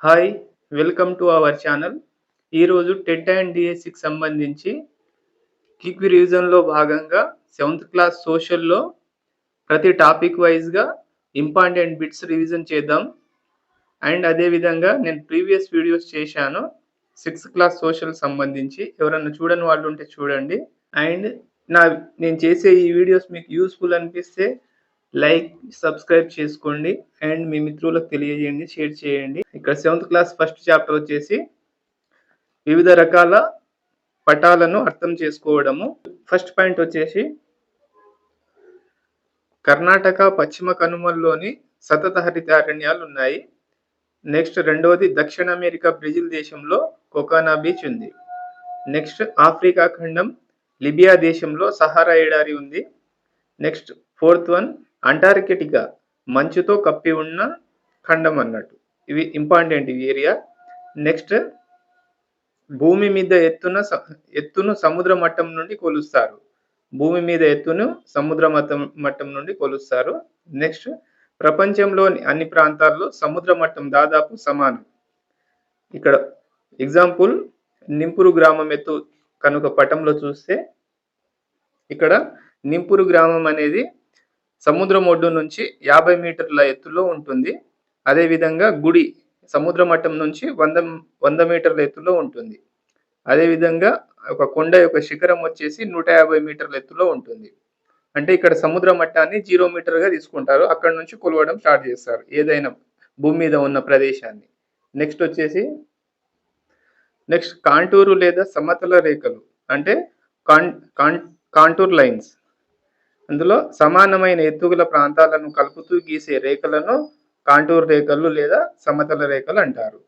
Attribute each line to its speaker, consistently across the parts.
Speaker 1: Hi! Welcome to our channel. ఈరోజు TET and డీఎస్సీకి సంబంధించి quick రివిజన్‌లో భాగంగా సెవెంత్ క్లాస్ సోషల్‌లో ప్రతి టాపిక్ వైస్‌గా ఇంపార్టెంట్ బిట్స్ రివిజన్ చేద్దాం. అండ్ అదే విధంగా నేను ప్రీవియస్ వీడియోస్ చేశాను. సిక్స్త్ క్లాస్ సోషల్ సంబంధించి. ఎవరన్నా చూడని వాళ్ళు ఉంటే చూడండి. అండ్ నా నేను చేసే ఈ వీడియోస్ మీకు యూజ్‌ఫుల్ అనిపిస్తే లైక్, సబ్స్క్రైబ్ చేసుకోండి. అండ్ మీ మిత్రులకు తెలియజేయండి, షేర్ చేయండి. ఇక్కడ సెవెంత్ క్లాస్ ఫస్ట్ చాప్టర్ వచ్చేసి వివిధ రకాల పటాలను అర్థం చేసుకోవడము. ఫస్ట్ పాయింట్ వచ్చేసి కర్ణాటక పశ్చిమ కనుమల్లోని సతత హరితారణ్యాలు ఉన్నాయి. నెక్స్ట్ రెండవది దక్షిణ అమెరికా బ్రెజిల్ దేశంలో కోకానా బీచ్ ఉంది. నెక్స్ట్ ఆఫ్రికా ఖండం లిబియా దేశంలో సహారా ఎడారి ఉంది. నెక్స్ట్ ఫోర్త్ వన్ అంటార్కిటికా మంచుతో కప్పి ఉన్న ఖండం అన్నట్టు. ఇవి ఇంపార్టెంట్ ఈ ఏరియా. నెక్స్ట్ భూమి మీద ఎత్తును సముద్ర మట్టం నుండి కొలుస్తారు. భూమి మీద ఎత్తును సముద్ర మట్టం నుండి కొలుస్తారు. నెక్స్ట్ ప్రపంచంలోని అన్ని ప్రాంతాల్లో సముద్ర మట్టం దాదాపు సమానం. ఇక్కడ ఎగ్జాంపుల్ నింపురు గ్రామం ఎత్తు కనుక పటంలో చూస్తే ఇక్కడ నింపురు గ్రామం అనేది సముద్రం ఒడ్డు నుంచి 50 మీటర్ల ఎత్తులో ఉంటుంది. అదేవిధంగా గుడి సముద్ర మట్టం నుంచి 100 మీటర్ల ఎత్తులో ఉంటుంది. అదేవిధంగా ఒక కొండ యొక్క శిఖరం వచ్చేసి 150 మీటర్ల ఎత్తులో ఉంటుంది. అంటే ఇక్కడ సముద్ర మట్టాన్ని 0 మీటర్గా తీసుకుంటారు. అక్కడ నుంచి కొలవడం స్టార్ట్ చేస్తారు ఏదైనా భూమి మీద ఉన్న ప్రదేశాన్ని. నెక్స్ట్ వచ్చేసి కాంటూరు లేదా సమతల రేఖలు అంటే కాంటూర్ లైన్స్. అందులో సమానమైన ఎత్తుగల ప్రాంతాలను కలుపుతూ గీసే రేఖలను కాంటూర్ రేఖలు లేదా సమతల రేఖలు అంటారు.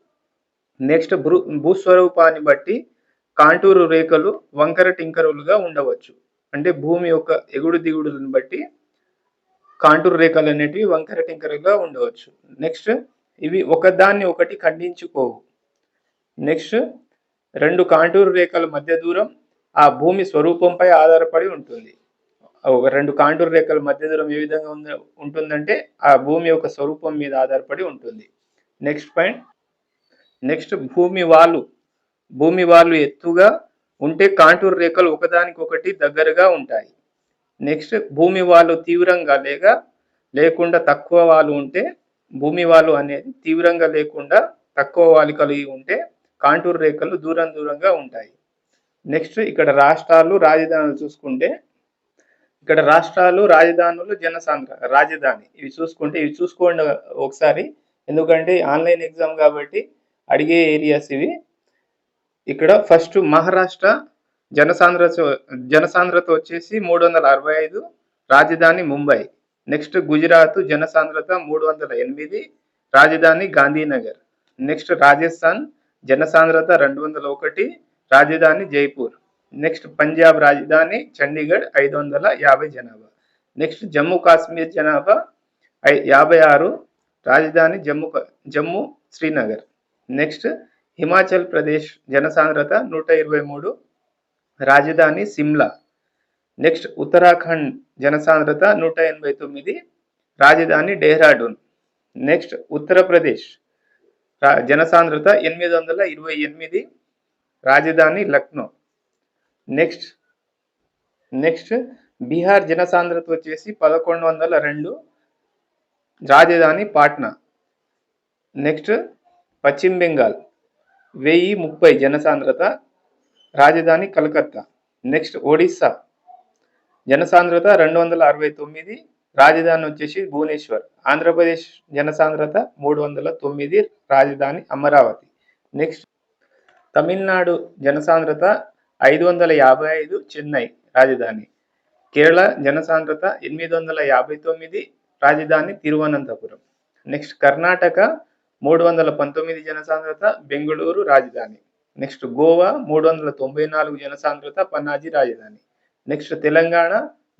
Speaker 1: నెక్స్ట్ భూస్వరూపాన్ని బట్టి కాంటూరు రేఖలు వంకర టింకరులుగా ఉండవచ్చు. అంటే భూమి యొక్క ఎగుడు దిగుడులను బట్టి కాంటూర్ రేఖలు అనేటివి వంకర టింకరుగా ఉండవచ్చు. నెక్స్ట్ ఇవి ఒకదాన్ని ఒకటి ఖండించుకోవు. నెక్స్ట్ రెండు కాంటూర్ రేఖల మధ్య దూరం ఆ భూమి స్వరూపంపై ఆధారపడి ఉంటుంది. రెండు కాంటూర్ రేఖల మధ్య దూరం ఏ విధంగా ఉంటుందంటే ఆ భూమి యొక్క స్వరూపం మీద ఆధారపడి ఉంటుంది. Next point. నెక్స్ట్ భూమి వాలు ఎత్తుగా ఉంటే కాంటూర్ రేఖలు ఒకదానికొకటి దగ్గరగా ఉంటాయి. నెక్స్ట్ భూమి వాలు తీవ్రంగా లేకుండా తక్కువ వాలు ఉంటే భూమి వాలు అనేది తీవ్రంగా లేకుండా తక్కువ వాలు కలిగి ఉంటే కాంటూర్ రేఖలు దూరంగా ఉంటాయి. నెక్స్ట్ ఇక్కడ రాష్ట్రాలు రాజధానులు చూసుకుంటే ఇక్కడ రాష్ట్రాలు రాజధానులు రాజధాని ఇవి చూసుకోండి ఒకసారి. ఎందుకంటే ఆన్లైన్ ఎగ్జామ్ కాబట్టి అడిగే ఏరియాస్ ఇవి. ఇక్కడ ఫస్ట్ మహారాష్ట్ర జనసాంద్రత వచ్చేసి 365, రాజధాని ముంబై. నెక్స్ట్ గుజరాత్ జనసాంద్రత 308, రాజధాని గాంధీనగర్. నెక్స్ట్ రాజస్థాన్ జనసాంద్రత 201, రాజధాని జైపూర్. నెక్స్ట్ పంజాబ్ రాజధాని చండీగఢ్ 550 జనాభా. నెక్స్ట్ జమ్మూ కాశ్మీర్ జనాభా 56, రాజధాని జమ్మూ శ్రీనగర్. నెక్స్ట్ హిమాచల్ ప్రదేశ్ జనసాంద్రత 123, రాజధాని సిమ్లా. నెక్స్ట్ ఉత్తరాఖండ్ జనసాంద్రత 189, రాజధాని డెహ్రాడూన్. నెక్స్ట్ ఉత్తరప్రదేశ్ జనసాంద్రత 828, రాజధాని లక్నో. నెక్స్ట్ బీహార్ జనసాంద్రత వచ్చేసి 1102, రాజధాని పాట్నా. నెక్స్ట్ పశ్చిమ బెంగాల్ 1030 జనసాంద్రత, రాజధాని కలకత్తా. నెక్స్ట్ ఒడిస్సా జనసాంద్రత 269, రాజధాని వచ్చేసి భువనేశ్వర్. ఆంధ్రప్రదేశ్ జనసాంద్రత 309, రాజధాని అమరావతి. నెక్స్ట్ తమిళనాడు జనసాంద్రత 555, చెన్నై రాజధాని. కేరళ జనసాంద్రత 859, రాజధాని తిరువనంతపురం. నెక్స్ట్ కర్ణాటక 319 జనసాంద్రత, బెంగళూరు రాజధాని. నెక్స్ట్ గోవా 394 జనసాంద్రత, పనాజీ రాజధాని. నెక్స్ట్ తెలంగాణ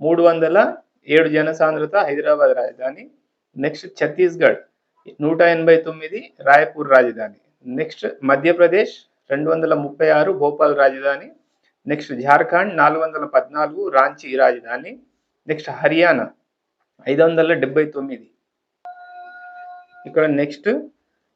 Speaker 1: 307 జనసాంద్రత, హైదరాబాద్ రాజధాని. నెక్స్ట్ ఛత్తీస్గఢ్ 189, రాయపూర్ రాజధాని. నెక్స్ట్ మధ్యప్రదేశ్ 236, భోపాల్ రాజధాని. నెక్స్ట్ జార్ఖండ్ 414, రాంచీ రాజధాని. నెక్స్ట్ హర్యానా 579. ఇక్కడ నెక్స్ట్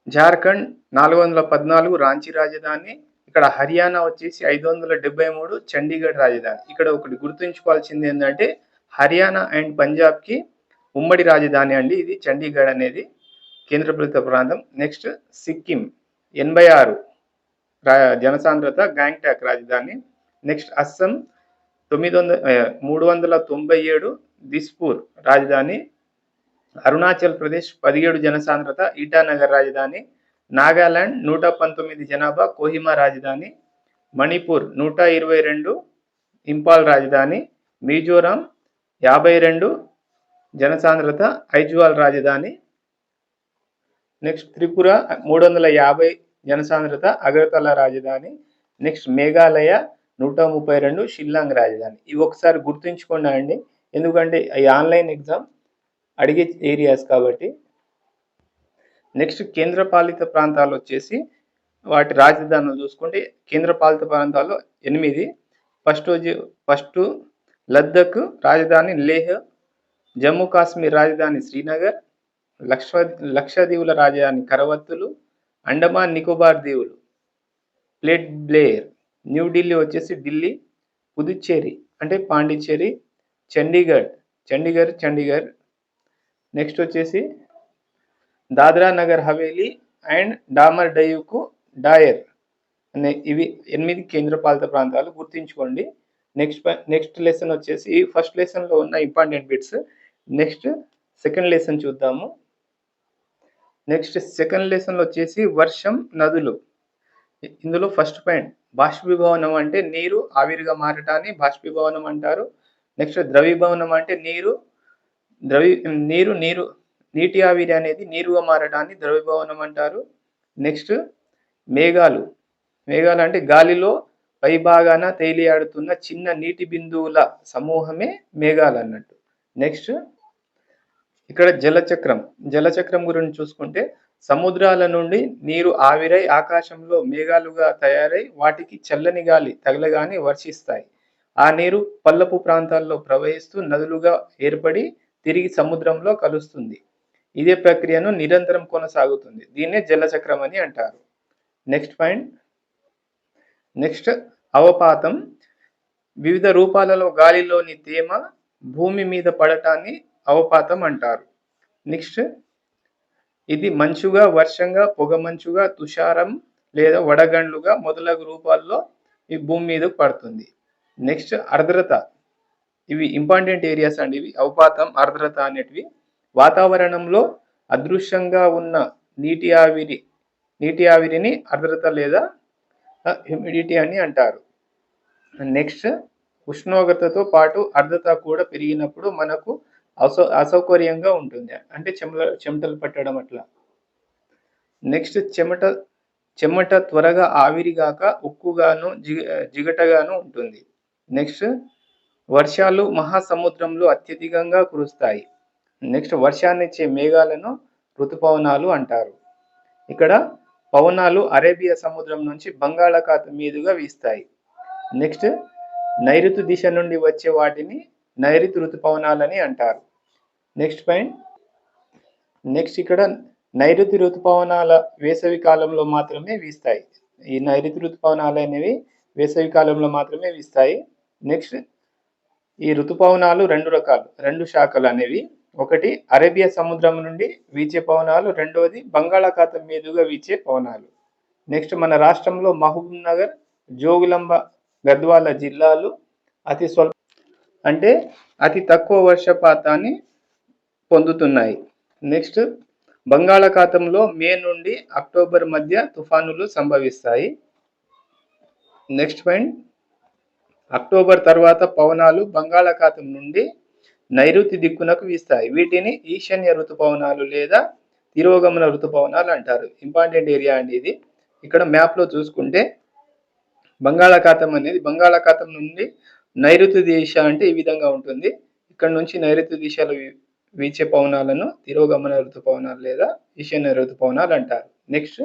Speaker 1: జార్ఖండ్ 414 రాంచీ రాజధాని. ఇక్కడ హర్యానా వచ్చేసి 573 చండీగఢ్ రాజధాని. ఇక్కడ ఒకటి గుర్తుంచుకోవాల్సింది ఏంటంటే హర్యానా అండ్ పంజాబ్కి ఉమ్మడి రాజధాని అండి ఇది చండీగఢ్ అనేది కేంద్రపాలిత ప్రాంతం. నెక్స్ట్ సిక్కిం 86 జనసాంద్రత గ్యాంగ్టాక్ రాజధాని. నెక్స్ట్ అస్సాం 397 దిస్పూర్ రాజధాని. అరుణాచల్ ప్రదేశ్ 17 జనసాంద్రత ఈటానగర్ రాజధాని. నాగాలాండ్ 119 జనాభా కోహిమా రాజధాని. మణిపూర్ 122 ఇంపాల్ రాజధాని. మిజోరాం 52 జనసాంద్రత ఐజ్వాల్ రాజధాని. నెక్స్ట్ త్రిపుర 350 జనసాంద్రత అగర్తల రాజధాని. నెక్స్ట్ మేఘాలయ 132 షిల్లాంగ్ రాజధాని. ఇవి ఒకసారి గుర్తుంచుకోండి అండి, ఎందుకంటే ఈ ఆన్లైన్ ఎగ్జామ్ అడిగే ఏరియాస్ కాబట్టి. నెక్స్ట్ కేంద్రపాలిత ప్రాంతాలు వచ్చేసి వాటి రాజధానులు చూసుకుంటే కేంద్రపాలిత ప్రాంతాలు 8. ఫస్ట్ లద్దఖ్ రాజధాని లేహ్. జమ్మూ కాశ్మీర్ రాజధాని శ్రీనగర్. లక్షద్వీపుల రాజధాని కరవత్తులు. అండమాన్ నికోబార్ దీవులు ప్లేట్ బ్లేర్. న్యూఢిల్లీ వచ్చేసి ఢిల్లీ. పుదుచ్చేరి అంటే పాండిచ్చేరి. చండీగఢ్. నెక్స్ట్ వచ్చేసి దాద్రా నగర్ హవేలీ అండ్ డామర్ డయూకు డాయర్ అనే ఇవి 8 కేంద్రపాలిత ప్రాంతాలు గుర్తుంచుకోండి. నెక్స్ట్ లెసన్ వచ్చేసి ఈ ఫస్ట్ లెసన్లో ఉన్న important bits. Next second lesson చూద్దాము. నెక్స్ట్ సెకండ్ లెసన్లో వచ్చేసి వర్షం, నదులు. ఇందులో ఫస్ట్ పాయింట్ బాష్పీభవనం అంటే నీరు ఆవిరిగా మారటాన్ని బాష్పీభవనం అంటారు. నెక్స్ట్ ద్రవీభవనం అంటే నీటి ఆవిరి అనేది నీరుగా మారడాన్ని ద్రవీభవనం అంటారు. నెక్స్ట్ మేఘాలు అంటే గాలిలో పైభాగాన తేలియాడుతున్న చిన్న నీటి బిందువుల సమూహమే మేఘాలు అన్నట్టు. నెక్స్ట్ ఇక్కడ జలచక్రం గురించి చూసుకుంటే సముద్రాల నుండి నీరు ఆవిరై ఆకాశంలో మేఘాలుగా తయారై వాటికి చల్లని గాలి తగలగానే వర్షిస్తాయి. ఆ నీరు పల్లపు ప్రాంతాల్లో ప్రవహిస్తూ నదులుగా ఏర్పడి తిరిగి సముద్రంలో కలుస్తుంది. ఇదే ప్రక్రియను నిరంతరం కొనసాగుతుంది. దీన్నే జలచక్రం అని అంటారు. Next point. నెక్స్ట్ అవపాతం. వివిధ రూపాలలో గాలిలోని తేమ భూమి మీద పడటాన్ని అవపాతం అంటారు. నెక్స్ట్ ఇది మంచుగా, వర్షంగా, పొగమంచుగా, తుషారం లేదా వడగండ్లుగా మొదలగు రూపాల్లో ఈ భూమి మీద పడుతుంది. నెక్స్ట్ ఆర్ద్రత. ఇవి ఇంపార్టెంట్ ఏరియాస్ అండి. ఇవి అవపాతం, ఆర్ద్రత అనేటివి వాతావరణంలో అదృశ్యంగా ఉన్న నీటి ఆవిరిని ఆర్ద్రత లేదా హ్యూమిడిటీ అని అంటారు. నెక్స్ట్ ఉష్ణోగ్రతతో పాటు ఆర్ద్రత కూడా పెరిగినప్పుడు మనకు అసౌకర్యంగా ఉంటుంది, అంటే చెమటలు పట్టడం అట్లా. నెక్స్ట్ చెమట త్వరగా ఆవిరిగాక ఉక్కుగాను జిగటగాను ఉంటుంది. నెక్స్ట్ వర్షాలు మహాసముద్రంలో అత్యధికంగా కురుస్తాయి. నెక్స్ట్ వర్షాన్నిచ్చే మేఘాలను ఋతుపవనాలు అంటారు. ఇక్కడ పవనాలు అరేబియా సముద్రం నుంచి బంగాళాఖాతం మీదుగా వీస్తాయి. నెక్స్ట్ నైరుతి దిశ నుండి వచ్చే వాటిని నైరుతి ఋతుపవనాలని అంటారు. Next point. నెక్స్ట్ ఇక్కడ నైరుతి ఋతుపవనాల వేసవి కాలంలో మాత్రమే వీస్తాయి. ఈ నైరుతి ఋతుపవనాలు అనేవి వేసవి కాలంలో మాత్రమే వీస్తాయి. నెక్స్ట్ ఈ ఋతుపవనాలు 2 రకాలు, 2 శాఖలు అనేవి. ఒకటి అరేబియా సముద్రం నుండి వీచే పవనాలు, రెండవది బంగాళాఖాతం మీదుగా వీచే పవనాలు. నెక్స్ట్ మన రాష్ట్రంలో మహబూబ్ నగర్, జోగులాంబ, గద్వాల జిల్లాలు అతి తక్కువ వర్షపాతాన్ని పొందుతున్నాయి. నెక్స్ట్ బంగాళాఖాతంలో మే నుండి అక్టోబర్ మధ్య తుఫానులు సంభవిస్తాయి. Next point. అక్టోబర్ తర్వాత పవనాలు బంగాళాఖాతం నుండి నైరుతి దిక్కునకు వీస్తాయి. వీటిని ఈశాన్య ఋతుపవనాలు లేదా తిరోగమన ఋతుపవనాలు అంటారు. ఇంపార్టెంట్ ఏరియా అండి ఇది. ఇక్కడ మ్యాప్లో చూసుకుంటే బంగాళాఖాతం నుండి నైరుతి దిశ అంటే ఈ విధంగా ఉంటుంది. ఇక్కడ నుంచి నైరుతి దిశలో వీచే పవనాలను తిరోగమన ఋతుపవనాలు లేదా ఈశాన్య ఋతుపవనాలు అంటారు. నెక్స్ట్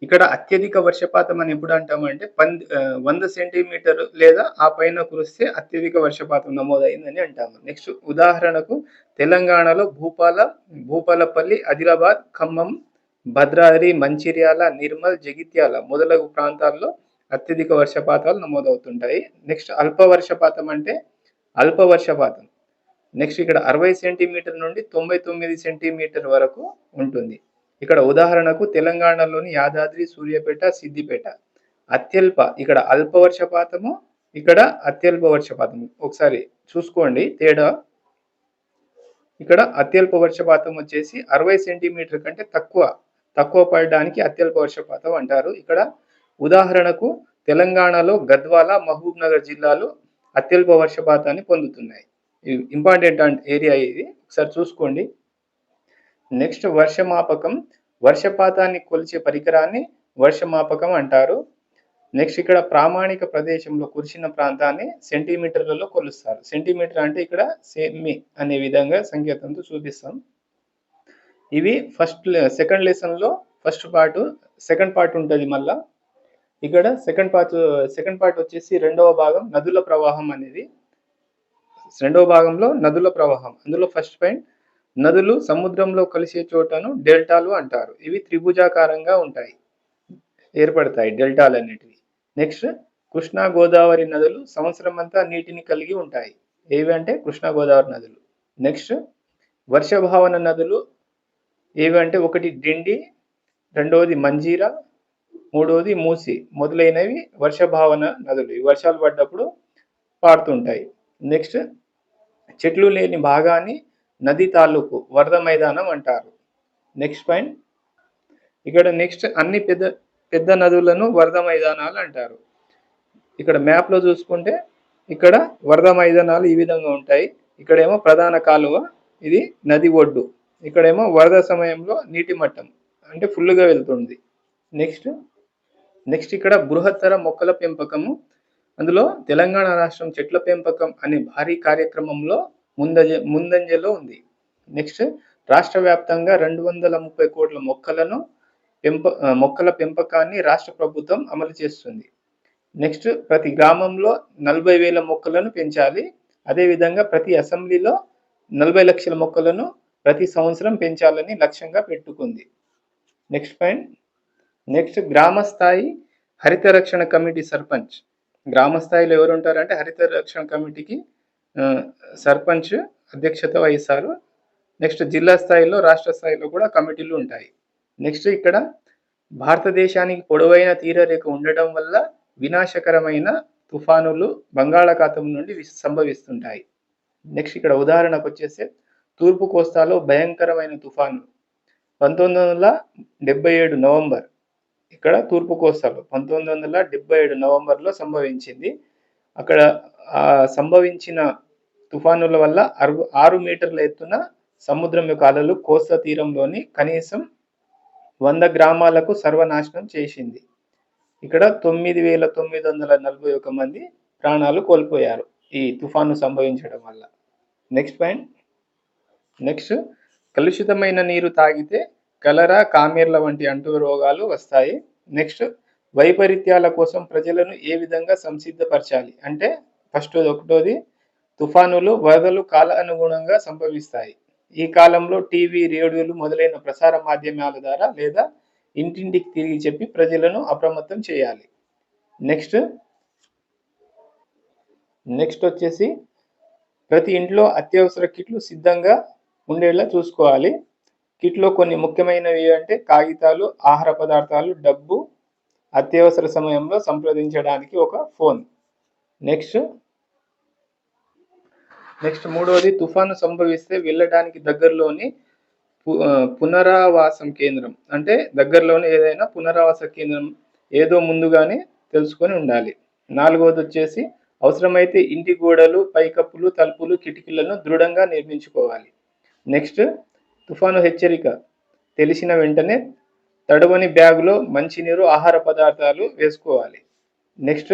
Speaker 1: ఇక్కడ అత్యధిక వర్షపాతం అని ఎప్పుడు అంటామంటే 100 సెంటీమీటర్ లేదా ఆ పైన కురిస్తే అత్యధిక వర్షపాతం నమోదైందని అంటాము. నెక్స్ట్ ఉదాహరణకు తెలంగాణలో భూపాలపల్లి, ఆదిలాబాద్, ఖమ్మం, భద్రాద్రి, మంచిర్యాల, నిర్మల్, జగిత్యాల మొదలగు ప్రాంతాల్లో అత్యధిక వర్షపాతాలు నమోదవుతుంటాయి. నెక్స్ట్ అల్ప వర్షపాతం అంటే అల్ప వర్షపాతం నెక్స్ట్ ఇక్కడ 60 సెంటీమీటర్ నుండి 99 సెంటీమీటర్ వరకు ఉంటుంది. ఇక్కడ ఉదాహరణకు తెలంగాణలోని యాదాద్రి, సూర్యాపేట, సిద్దిపేట. ఇక్కడ అల్ప వర్షపాతము, ఇక్కడ అత్యల్ప వర్షపాతము. ఒకసారి చూసుకోండి తేడా. ఇక్కడ అత్యల్ప వర్షపాతం వచ్చేసి 60 సెంటీమీటర్ కంటే తక్కువ పడడానికి అత్యల్ప వర్షపాతం అంటారు. ఇక్కడ ఉదాహరణకు తెలంగాణలో గద్వాల, మహబూబ్ నగర్ జిల్లాలు అత్యల్ప వర్షపాతాన్ని పొందుతున్నాయి. ఇంపార్టెంట్ ఏరియా ఇది, ఒకసారి చూసుకోండి. నెక్స్ట్ వర్షమాపకం. వర్షపాతాన్ని కొలిచే పరికరాన్ని వర్షమాపకం అంటారు. నెక్స్ట్ ఇక్కడ ప్రామాణిక ప్రదేశంలో కురిసిన ప్రాంతాన్ని సెంటీమీటర్లలో కొలుస్తారు. సెంటీమీటర్ అంటే ఇక్కడ సెమి అనే విధంగా సంకేతంతో చూపిస్తాం. ఇవి సెకండ్ లెసన్ లో సెకండ్ పార్ట్ ఉంటుంది. మళ్ళా ఇక్కడ సెకండ్ పార్ట్ వచ్చేసి రెండవ భాగం నదుల ప్రవాహం అనేది. రెండవ భాగంలో నదుల ప్రవాహం. అందులో ఫస్ట్ పాయింట్, నదులు సముద్రంలో కలిసే చోటను డెల్టాలు అంటారు. ఇవి త్రిభుజాకారంగా ఏర్పడతాయి డెల్టాలు అనేటివి. నెక్స్ట్ కృష్ణా, గోదావరి నదులు సంవత్సరం అంతా నీటిని కలిగి ఉంటాయి. ఏవి అంటే కృష్ణా, గోదావరి నదులు. నెక్స్ట్ వర్షభావన నదులు ఏవి అంటే ఒకటి డిండి, రెండవది మంజీరా, మూడవది మూసి మొదలైనవి వర్షభావన నదులు. వర్షాలు పడ్డప్పుడు పారుతుంటాయి. నెక్స్ట్ చెట్లు లేని భాగాన్ని నది తాలూకు వరద మైదానం అంటారు. నెక్స్ట్ పాయింట్, ఇక్కడ నెక్స్ట్ అన్ని పెద్ద నదులను వరద మైదానాలు అంటారు. ఇక్కడ మ్యాప్ లో చూసుకుంటే ఇక్కడ వరద మైదానాలు ఈ విధంగా ఉంటాయి. ఇక్కడేమో ప్రధాన కాలువ, ఇది నది ఒడ్డు. ఇక్కడేమో వరద సమయంలో నీటి మట్టం అంటే ఫుల్గా వెళ్తుంది. నెక్స్ట్ ఇక్కడ బృహత్తర మొక్కల పెంపకము. అందులో తెలంగాణ రాష్ట్రం చెట్ల పెంపకం అనే భారీ కార్యక్రమంలో ముందంజలో ఉంది. నెక్స్ట్ రాష్ట్ర వ్యాప్తంగా 230 కోట్ల మొక్కల పెంపకాన్ని రాష్ట్ర ప్రభుత్వం అమలు చేస్తుంది. నెక్స్ట్ ప్రతి గ్రామంలో 40,000 మొక్కలను పెంచాలి. అదేవిధంగా ప్రతి అసెంబ్లీలో 40 లక్షల మొక్కలను ప్రతి సంవత్సరం పెంచాలని లక్ష్యంగా పెట్టుకుంది. నెక్స్ట్ పాయింట్, నెక్స్ట్ గ్రామ స్థాయి హరిత రక్షణ కమిటీ సర్పంచ్. గ్రామ స్థాయిలో ఎవరు ఉంటారంటే హరిత రక్షణ కమిటీకి సర్పంచ్ అధ్యక్షత వహిస్తారు. నెక్స్ట్ జిల్లా స్థాయిలో, రాష్ట్ర స్థాయిలో కూడా కమిటీలు ఉంటాయి. నెక్స్ట్ ఇక్కడ భారతదేశానికి పొడవైన తీరరేఖ ఉండడం వల్ల వినాశకరమైన తుఫానులు బంగాళాఖాతం నుండి సంభవిస్తుంటాయి. నెక్స్ట్ ఇక్కడ ఉదాహరణకు వచ్చేసి తూర్పు కోస్తాలో భయంకరమైన తుఫాను 1977 నవంబర్, ఇక్కడ తూర్పు కోస్తాలో 1977 నవంబర్లో సంభవించింది. అక్కడ సంభవించిన తుఫానుల వల్ల 6 మీటర్ల ఎత్తున సముద్రం యొక్క అలలు కోస్తా తీరంలోని కనీసం 100 గ్రామాలకు సర్వనాశనం చేసింది. ఇక్కడ 9,941 మంది ప్రాణాలు కోల్పోయారు ఈ తుఫాను సంభవించడం వల్ల. నెక్స్ట్ పాయింట్, నెక్స్ట్ కలుషితమైన నీరు తాగితే కలరా, కామెర్ల వంటి అంటు రోగాలు వస్తాయి. నెక్స్ట్ వైపరీత్యాల కోసం ప్రజలను ఏ విధంగా సంసిద్ధపరచాలి అంటే ఒకటోది తుఫానులు, వరదలు కాలానుగుణంగా సంభవిస్తాయి. ఈ కాలంలో టీవీ, రేడియోలు మొదలైన ప్రసార మాధ్యమాల ద్వారా లేదా ఇంటింటికి తిరిగి చెప్పి ప్రజలను అప్రమత్తం చేయాలి. నెక్స్ట్ వచ్చేసి ప్రతి ఇంట్లో అత్యవసర కిట్లు సిద్ధంగా ఉండేలా చూసుకోవాలి. కిట్లో కొన్ని ముఖ్యమైనవి అంటే కాగితాలు, ఆహార పదార్థాలు, డబ్బు, అత్యవసర సమయంలో సంప్రదించడానికి ఒక ఫోన్. నెక్స్ట్ మూడవది తుఫాను సంభవిస్తే వెళ్ళడానికి దగ్గరలోని పునరావాసం కేంద్రం అంటే దగ్గరలోని ఏదైనా పునరావాస కేంద్రం ఏదో ముందుగానే తెలుసుకొని ఉండాలి. నాలుగవది వచ్చేసి అవసరమైతే ఇంటి గోడలు, పైకప్పులు, తలుపులు, కిటికీలను దృఢంగా నిర్మించుకోవాలి. నెక్స్ట్ తుఫాను హెచ్చరిక తెలిసిన వెంటనే తడవని బ్యాగులో మంచినీరు, ఆహార పదార్థాలు వేసుకోవాలి. నెక్స్ట్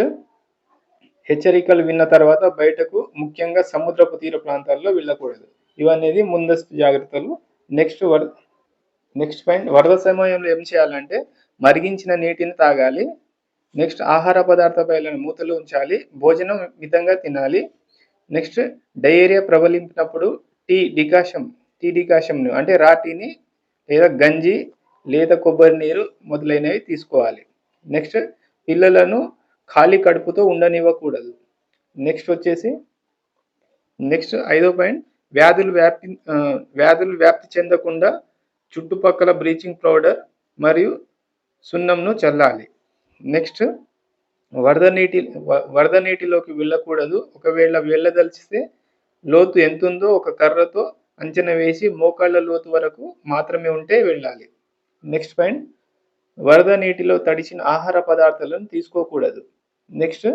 Speaker 1: హెచ్చరికలు విన్న తర్వాత బయటకు, ముఖ్యంగా సముద్రపు తీర ప్రాంతాల్లో వెళ్ళకూడదు. ఇవన్నీ ముందస్తు జాగ్రత్తలు. నెక్స్ట్ నెక్స్ట్ పాయింట్, వరద సమయంలో ఏం చేయాలంటే మరిగించిన నీటిని తాగాలి. నెక్స్ట్, ఆహార పదార్థాలపైన మూతలు ఉంచాలి. భోజనం మితంగా తినాలి. నెక్స్ట్, డయేరియా ప్రబలించినప్పుడు టీ డికాషన్ను అంటే రాటిని లేదా గంజి లేదా కొబ్బరి నీరు మొదలైనవి తీసుకోవాలి. నెక్స్ట్, పిల్లలను ఖాళీ కడుపుతో ఉండనివ్వకూడదు. నెక్స్ట్ 5వ పాయింట్, వ్యాధులు వ్యాప్తి చెందకుండా చుట్టుపక్కల బ్లీచింగ్ పౌడర్ మరియు సున్నంను చల్లాలి. నెక్స్ట్, వరద నీటిలోకి వెళ్ళకూడదు. ఒకవేళ వెళ్ళదలిచితే లోతు ఎంతుందో ఒక కర్రతో అంచనా వేసి మోకాళ్ళ లోతు వరకు మాత్రమే ఉంటే వెళ్ళాలి. నెక్స్ట్ పాయింట్, వరద నీటిలో తడిసిన ఆహార పదార్థాలను తీసుకోకూడదు. నెక్స్ట్,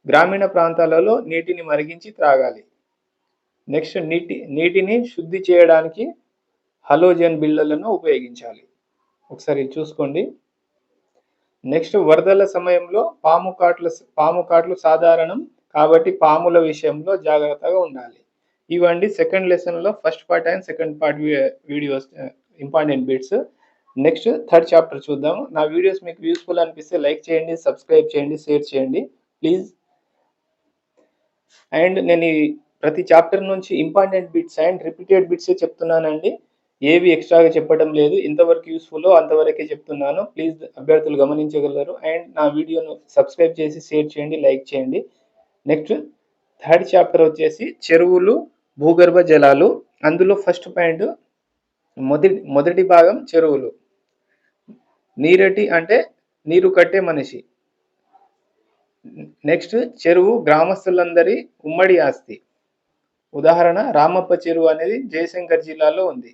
Speaker 1: గ్రామీణ ప్రాంతాలలో నీటిని మరిగించి త్రాగాలి. నెక్స్ట్, నీటిని శుద్ధి చేయడానికి హలోజన్ బిళ్ళలను ఉపయోగించాలి. ఒకసారి చూసుకోండి. నెక్స్ట్, వరదల సమయంలో పాము కాట్లు సాధారణం కాబట్టి పాముల విషయంలో జాగ్రత్తగా ఉండాలి. ఇవండి సెకండ్ లెసన్లో first part and second part videos important bits. Next third chapter చూద్దాం. నా వీడియోస్ మీకు యూస్ఫుల్ అనిపిస్తే లైక్ చేయండి, సబ్స్క్రైబ్ చేయండి, షేర్ చేయండి ప్లీజ్. అండ్ నేను ప్రతి చాప్టర్ నుంచి ఇంపార్టెంట్ బిట్స్ అండ్ రిపీటెడ్ బిట్సే చెప్తున్నానండి. ఏవి ఎక్స్ట్రాగా చెప్పడం లేదు. ఎంతవరకు యూస్ఫుల్లో అంతవరకే చెప్తున్నాను. ప్లీజ్ అభ్యర్థులు గమనించగలరు. అండ్ నా వీడియోను సబ్స్క్రైబ్ చేసి షేర్ చేయండి, లైక్ చేయండి. నెక్స్ట్ థర్డ్ చాప్టర్ వచ్చేసి చెరువులు, భూగర్భ జలాలు. అందులో ఫస్ట్ పాయింట్, మొదటి భాగం చెరువులు. నీరటి అంటే నీరు కట్టే మనిషి. నెక్స్ట్, చెరువు గ్రామస్తులందరి ఉమ్మడి ఆస్తి. ఉదాహరణ, రామప్ప చెరువు అనేది జయశంకర్ జిల్లాలో ఉంది.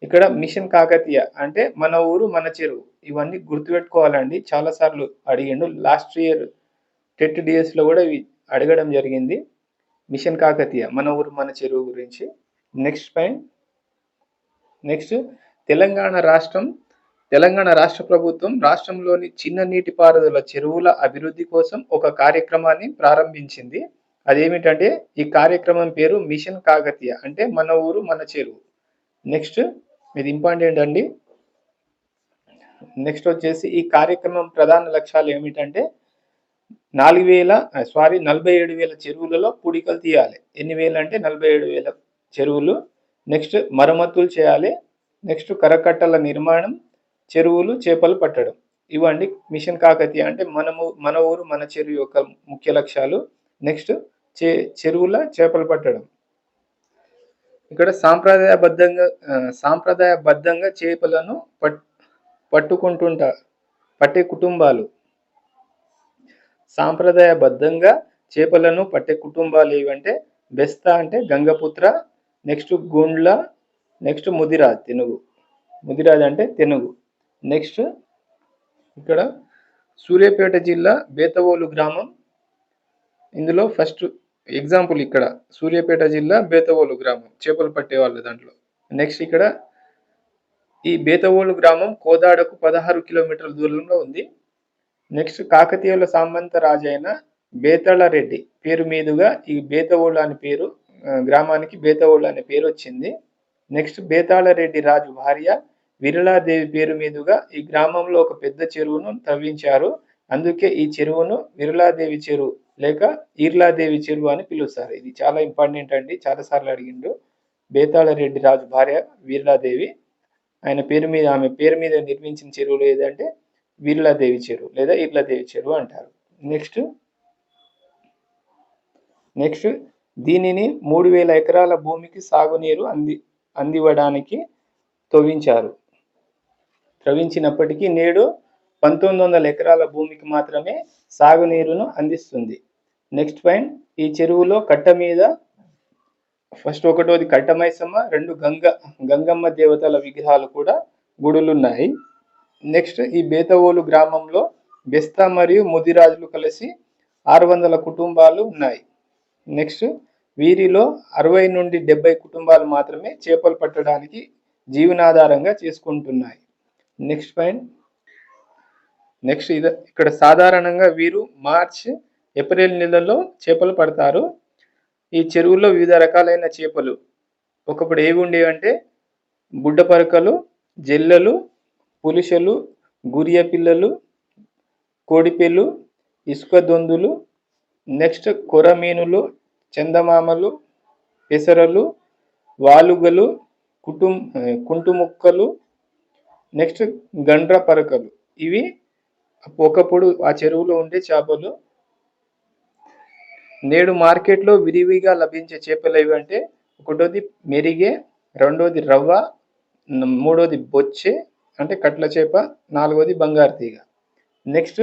Speaker 1: ఇక్కడ మిషన్ కాకతీయ అంటే మన ఊరు మన చెరువు. ఇవన్నీ గుర్తుపెట్టుకోవాలండి. చాలాసార్లు అడిగిండు. లాస్ట్ ఇయర్ టెట్ డిఎస్లో కూడా ఇవి అడగడం జరిగింది. మిషన్ కాకతీయ, మన ఊరు మన చెరువు గురించి. నెక్స్ట్ పాయింట్, నెక్స్ట్, తెలంగాణ రాష్ట్ర ప్రభుత్వం రాష్ట్రంలోని చిన్న నీటిపారుదల చెరువుల అభివృద్ధి కోసం ఒక కార్యక్రమాన్ని ప్రారంభించింది. అదేమిటంటే ఈ కార్యక్రమం పేరు మిషన్ కాకతీయ అంటే మన ఊరు మన చెరువు. నెక్స్ట్, ఇది ఇంపార్టెంట్ అండి. నెక్స్ట్ వచ్చేసి ఈ కార్యక్రమం ప్రధాన లక్ష్యాలు ఏమిటంటే 47,000 చెరువులలో పూడికలు తీయాలి. ఎన్ని వేలు అంటే 47,000 చెరువులు. నెక్స్ట్, మరమ్మతులు చేయాలి. నెక్స్ట్, కరకట్టల నిర్మాణం, చెరువులు, చేపలు పట్టడం. ఇవండి మిషన్ కాకతీయ అంటే మన ఊరు మన చెరువు యొక్క ముఖ్య లక్ష్యాలు. నెక్స్ట్, చెరువుల చేపలు పట్టడం. ఇక్కడ సాంప్రదాయబద్ధంగా చేపలను పట్టే కుటుంబాలు. సాంప్రదాయబద్ధంగా చేపలను పట్టే కుటుంబాలు ఏవంటే బెస్తా అంటే గంగపుత్ర, నెక్స్ట్ గుండ్ల, నెక్స్ట్ ముదిరాజ్ అంటే తెనుగు. నెక్స్ట్, ఇక్కడ సూర్యాపేట జిల్లా బేతవోలు గ్రామం. ఇందులో ఫస్ట్ ఎగ్జాంపుల్ ఇక్కడ సూర్యాపేట జిల్లా బేతవోలు గ్రామం చేపలు పట్టేవాళ్ళు దాంట్లో. నెక్స్ట్, ఇక్కడ ఈ బేతవోలు గ్రామం కోదాడకు 16 కిలోమీటర్ల దూరంలో ఉంది. నెక్స్ట్, కాకతీయుల సామంత రాజైన బేతాళ రెడ్డి పేరు మీదుగా ఈ బేతవోలు అనే పేరు గ్రామానికి బేతవోలు అనే పేరు వచ్చింది. నెక్స్ట్, బేతాళ రెడ్డి రాజు భార్య విరళాదేవి పేరు మీదుగా ఈ గ్రామంలో ఒక పెద్ద చెరువును తవ్వించారు. అందుకే ఈ చెరువును విరళాదేవి చెరువు లేక ఈర్లాదేవి చెరువు అని పిలుస్తారు. ఇది చాలా ఇంపార్టెంట్ అండి, చాలాసార్లు అడిగిండు. బేతాళ రెడ్డి రాజు భార్య వీర్లాదేవి, ఆమె పేరు మీద నిర్మించిన చెరువులు ఏదంటే వీర్లాదేవి చెరువు లేదా ఈర్లాదేవి చెరువు అంటారు. నెక్స్ట్, దీనిని 3,000 ఎకరాల భూమికి సాగునీరు అందివ్వడానికి త్రవ్వించినప్పటికీ నేడు 1,900 ఎకరాల భూమికి మాత్రమే సాగునీరును అందిస్తుంది. నెక్స్ట్ పాయింట్, ఈ చెరువులో కట్ట మీద ఫస్ట్ ఒకటోది కట్టమైసమ్మ, 2 గంగమ్మ దేవతల విగ్రహాలు కూడా గుడులున్నాయి. నెక్స్ట్, ఈ బేతవోలు గ్రామంలో బెస్తా మరియు ముదిరాజులు కలిసి 600 కుటుంబాలు ఉన్నాయి. నెక్స్ట్, వీరిలో 60 నుండి 70 కుటుంబాలు మాత్రమే చేపలు పట్టడానికి జీవనాధారంగా చేసుకుంటున్నాయి. నెక్స్ట్ పాయింట్, నెక్స్ట్ ఇక్కడ సాధారణంగా వీరు మార్చ్, ఏప్రిల్ నెలలో చేపలు పడతారు. ఈ చెరువులో వివిధ రకాలైన చేపలు ఒకప్పుడు ఏవి ఉండేవంటే బుడ్డ పరకలు, జెల్లలు, పులిశలు, గురియ పిల్లలు, కోడిపెలు, ఇసుక దొందులు, నెక్స్ట్ కొరమీనులు, చందమామలు, పెసరలు, వాలుగలు, కుంటుముక్కలు, నెక్స్ట్ గండ్ర పరకలు. ఇవి ఒకప్పుడు ఆ చెరువులో ఉండే చేపలు. నేడు మార్కెట్లో విరివిగా లభించే చేపలు ఏవి అంటే, ఒకటోది మెరిగే, రెండోది రవ్వ, మూడోది బొచ్చె అంటే కట్ల చేప, నాలుగోది బంగారు తీగ. నెక్స్ట్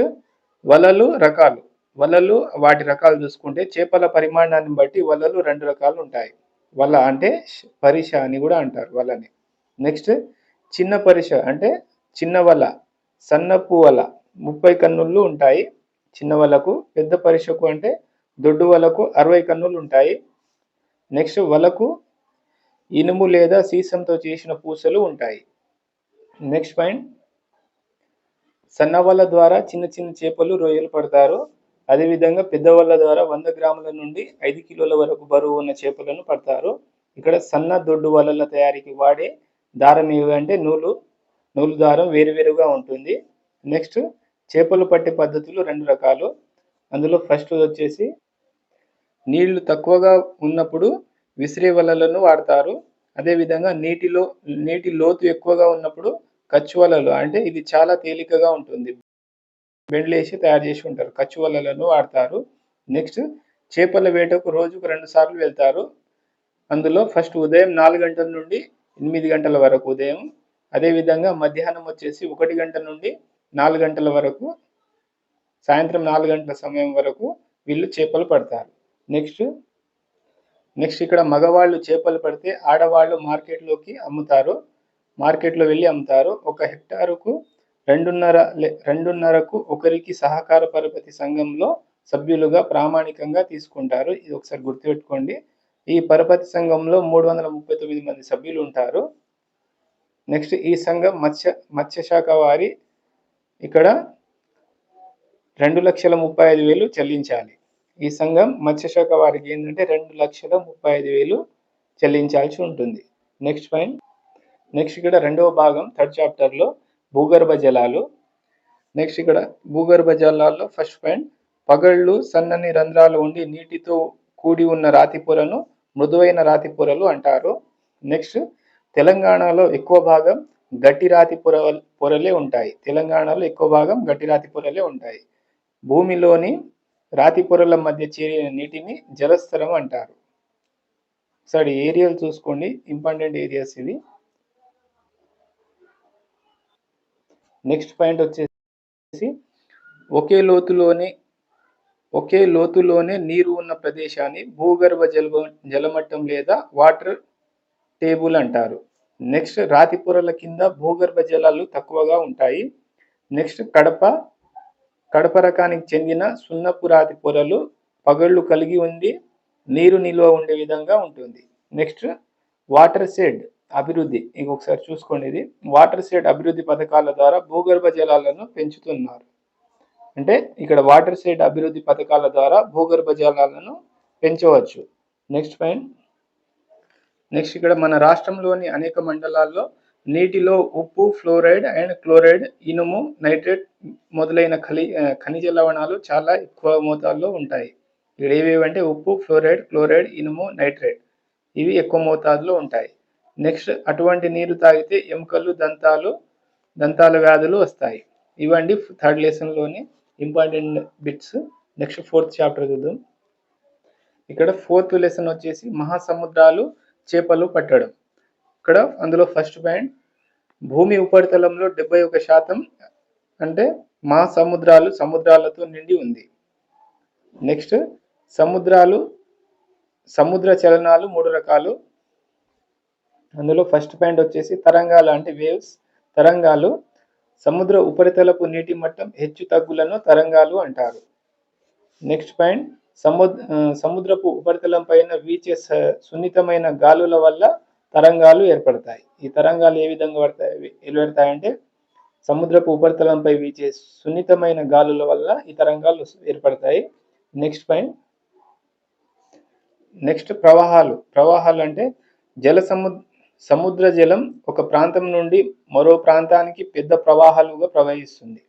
Speaker 1: వలలు రకాలు. వలలు వాటి రకాలు చూసుకుంటే చేపల పరిమాణాన్ని బట్టి వలలు 2 రకాలు ఉంటాయి. వల అంటే పరిష అని కూడా అంటారు వలని. నెక్స్ట్ చిన్న పరిష అంటే చిన్న వల, సన్నపు వల 30 కన్నులు ఉంటాయి చిన్న వలకు. పెద్ద పరిషకు అంటే దొడ్డు వలకు 60 కన్నులు ఉంటాయి. నెక్స్ట్ వలకు ఇనుము లేదా సీసంతో చేసిన పూసలు ఉంటాయి. నెక్స్ట్ పాయింట్, సన్నవల ద్వారా చిన్న చిన్న చేపలు, రొయ్యలు పడతారు. అదేవిధంగా పెద్ద వల ద్వారా 100 గ్రాముల నుండి 5 కిలోల వరకు బరువు ఉన్న చేపలను పడతారు. ఇక్కడ సన్న దొడ్డు వలల తయారీకి వాడే దారం ఏవి అంటే నూలు దారం వేరువేరుగా ఉంటుంది. నెక్స్ట్ చేపలు పట్టే పద్ధతులు 2 రకాలు. అందులో ఫస్ట్ వచ్చేసి నీళ్లు తక్కువగా ఉన్నప్పుడు విసిరే వలలను వాడతారు. అదేవిధంగా నీటి లోతు ఎక్కువగా ఉన్నప్పుడు కచ్చు వలలు, అంటే ఇది చాలా తేలికగా ఉంటుంది, బెండ్లేసి తయారు చేసి ఉంటారు, కచ్చు వలలను వాడతారు. నెక్స్ట్ చేపల వేటకు రోజుకు 2 సార్లు వెళ్తారు. అందులో ఫస్ట్ ఉదయం 4 గంటల నుండి 8 గంటల వరకు ఉదయం, అదేవిధంగా మధ్యాహ్నం వచ్చేసి 1 గంట నుండి 4 గంటల వరకు, సాయంత్రం 4 గంటల సమయం వరకు వీళ్ళు చేపలు పడతారు. నెక్స్ట్ ఇక్కడ మగవాళ్ళు చేపలు పడితే ఆడవాళ్ళు మార్కెట్లో వెళ్ళి అమ్ముతారు. 1 హెక్టారుకు 2.5కు ఒకరికి సహకార పరపతి సంఘంలో సభ్యులుగా ప్రామాణికంగా తీసుకుంటారు. ఇది ఒకసారి గుర్తుపెట్టుకోండి. ఈ పరపతి సంఘంలో 339 మంది సభ్యులు ఉంటారు. నెక్స్ట్ ఈ సంఘం మత్స్యశాఖ వారి ఇక్కడ 2,35,000 చెల్లించాలి. ఈ సంఘం మత్స్యశాఖ వారికి ఏంటంటే 2,35,000 చెల్లించాల్సి ఉంటుంది. నెక్స్ట్ పాయింట్, నెక్స్ట్ ఇక్కడ 2వ భాగం 3rd చాప్టర్లో భూగర్భ జలాలు. నెక్స్ట్ ఇక్కడ భూగర్భ జలాల్లో ఫస్ట్ పాయింట్, పగళ్ళు సన్నని రంధ్రాలు ఉండి నీటితో కూడి ఉన్న రాతి పొరను మృదువైన రాతి పొరలు అంటారు. నెక్స్ట్ తెలంగాణలో ఎక్కువ భాగం గట్టి రాతి పొరలే ఉంటాయి. భూమిలోని రాతి పొరల మధ్య చేరిన నీటిని జలస్థరం అంటారు. సరే ఏరియాలు చూసుకోండి, ఇంపార్టెంట్ ఏరియాస్ ఇవి. నెక్స్ట్ పాయింట్ వచ్చేసి ఒకే లోతులోనే నీరు ఉన్న ప్రదేశాన్ని భూగర్భ జలమట్టం లేదా వాటర్ టేబుల్ అంటారు. నెక్స్ట్ రాతి పొరల కింద భూగర్భ జలాలు తక్కువగా ఉంటాయి. నెక్స్ట్ కడప రకానికి చెందిన సున్నపు రాతి పొరలు పగళ్ళు కలిగి ఉండి నీరు నిల్వ ఉండే విధంగా ఉంటుంది. నెక్స్ట్ వాటర్ షెడ్ అభివృద్ధి, ఇంకొకసారి చూసుకోండి. ఇది వాటర్ షెడ్ అభివృద్ధి పథకాల ద్వారా భూగర్భ జలాలను పెంచుతున్నారు. అంటే ఇక్కడ వాటర్ షెడ్ అభివృద్ధి పథకాల ద్వారా భూగర్భ జలాలను పెంచవచ్చు. నెక్స్ట్ పాయింట్, నెక్స్ట్ ఇక్కడ మన రాష్ట్రంలోని అనేక మండలాల్లో నీటిలో ఉప్పు, ఫ్లోరైడ్ అండ్ క్లోరైడ్, ఇనుము, నైట్రేట్ మొదలైన ఖనిజ లవణాలు చాలా ఎక్కువ మోతాదులో ఉంటాయి. ఇక్కడ ఏవేవంటే ఉప్పు, ఫ్లోరైడ్, క్లోరైడ్, ఇనుము, నైట్రేట్, ఇవి ఎక్కువ మోతాదులో ఉంటాయి. నెక్స్ట్ అటువంటి నీరు తాగితే ఎముకలు, దంతాల వ్యాధులు వస్తాయి. ఇవండి 3rd లెసన్లోని important bits. Next 4th chapter చూద్దాం. ఇక్కడ 4th లెసన్ వచ్చేసి మహాసముద్రాలు చేపలు పట్టడం. ఇక్కడ అందులో ఫస్ట్ పాయింట్, భూమి ఉపరితలంలో 71% అంటే సముద్రాలతో నిండి ఉంది. నెక్స్ట్ సముద్ర చలనాలు 3 రకాలు. అందులో ఫస్ట్ పాయింట్ వచ్చేసి తరంగాలు అంటే వేవ్స్. తరంగాలు సముద్ర ఉపరితలపు నీటి మట్టం హెచ్చు తగ్గులను తరంగాలు అంటారు. నెక్స్ట్ పాయింట్, సముద్రపు ఉపరితలం పైన వీచే సున్నితమైన గాలుల వల్ల తరంగాలు ఏర్పడతాయి. ఈ తరంగాలు ఏ విధంగా ఏర్పడతాయంటే సముద్రపు ఉపరితలంపై వీచే సున్నితమైన గాలుల వల్ల ఈ తరంగాలు ఏర్పడతాయి. నెక్స్ట్ పాయింట్, నెక్స్ట్ ప్రవాహాలు అంటే సముద్ర జలం ఒక ప్రాంతం నుండి మరో ప్రాంతానికి పెద్ద ప్రవాహాలుగా ప్రవహిస్తుంది.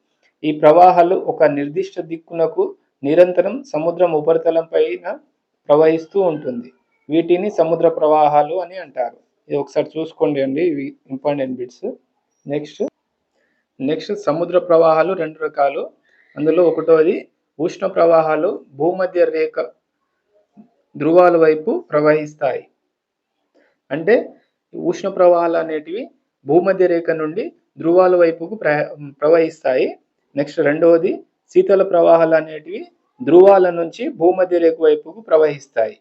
Speaker 1: ఈ ప్రవాహాలు ఒక నిర్దిష్ట దిక్కునకు నిరంతరం సముద్రం ఉపరితలం పైన ప్రవహిస్తూ ఉంటుంది. వీటిని సముద్ర ప్రవాహాలు అని అంటారు. ఇది ఒకసారి చూసుకోండి అండి, ఇవి ఇంపార్టెంట్ బిట్స్. నెక్స్ట్ సముద్ర ప్రవాహాలు 2 రకాలు. అందులో ఒకటోది ఉష్ణ ప్రవాహాలు భూమధ్య రేఖ ధృవాల వైపు ప్రవహిస్తాయి. అంటే ఉష్ణ ప్రవాహాలు అనేటివి భూమధ్య రేఖ నుండి ధృవాల వైపుకు ప్రవహిస్తాయి. నెక్స్ట్ రెండవది శీతల ప్రవాహాలు అనేటివి ధృవాల నుంచి భూమధ్య రేఖ వైపుకు ప్రవహిస్తాయి.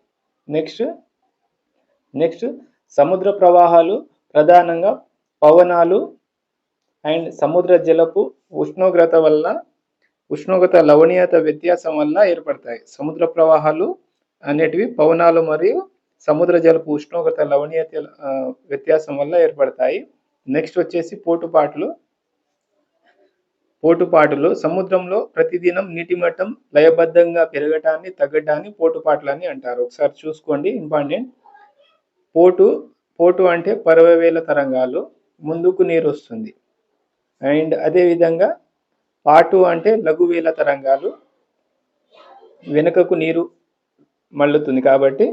Speaker 1: నెక్స్ట్ సముద్ర ప్రవాహాలు ప్రధానంగా పవనాలు అండ్ సముద్ర జలపు ఉష్ణోగ్రత లవణీయత వ్యత్యాసం వల్ల ఏర్పడతాయి. సముద్ర ప్రవాహాలు అనేటివి పవనాలు మరియు సముద్ర జలపు ఉష్ణోగ్రత లవణీయత వ్యత్యాసం వల్ల ఏర్పడతాయి. నెక్స్ట్ వచ్చేసి పోటుపాటులు సముద్రంలో ప్రతిదినం నీటి మట్టం లయబద్ధంగా పెరగటాన్ని తగ్గటాన్ని పోటుపాట్లు అని అంటారు. ఒకసారి చూసుకోండి, ఇంపార్టెంట్. పోటు అంటే 60,000 తరంగాలు ముందుకు నీరు వస్తుంది. అండ్ అదేవిధంగా పాటు అంటే లఘువేల తరంగాలు వెనుకకు నీరు మళ్ళుతుంది కాబట్టి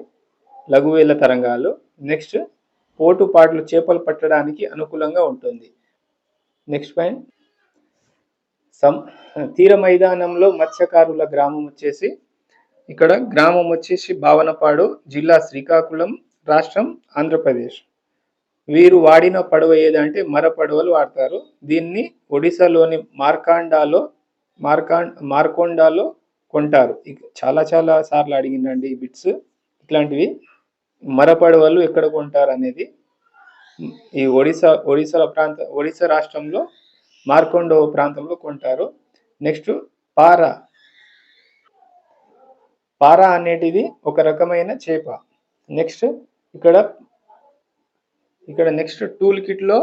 Speaker 1: లఘువేల తరంగాలు. నెక్స్ట్ పోటుపాట్లు చేపలు పట్టడానికి అనుకూలంగా ఉంటుంది. నెక్స్ట్ పాయింట్, తీర మైదానంలో మత్స్యకారుల గ్రామం వచ్చేసి, ఇక్కడ గ్రామం వచ్చేసి భావనపాడు, జిల్లా శ్రీకాకుళం, రాష్ట్రం ఆంధ్రప్రదేశ్. వీరు వాడిన పడవ ఏదంటే మర పడవలు వాడతారు. దీన్ని ఒడిశాలోని మార్కొండాలో కొంటారు. చాలా సార్లు అడిగిందండి ఈ బిట్స్ ఇట్లాంటివి. మర పడవలు ఎక్కడ కొంటారు అనేది ఈ ఒడిశా రాష్ట్రంలో మార్కొండో ప్రాంతంలో కొంటారు. నెక్స్ట్ పారా అనేటిది ఒక రకమైన చేప. నెక్స్ట్ ఇక్కడ నెక్స్ట్ టూల్ కిట్ లో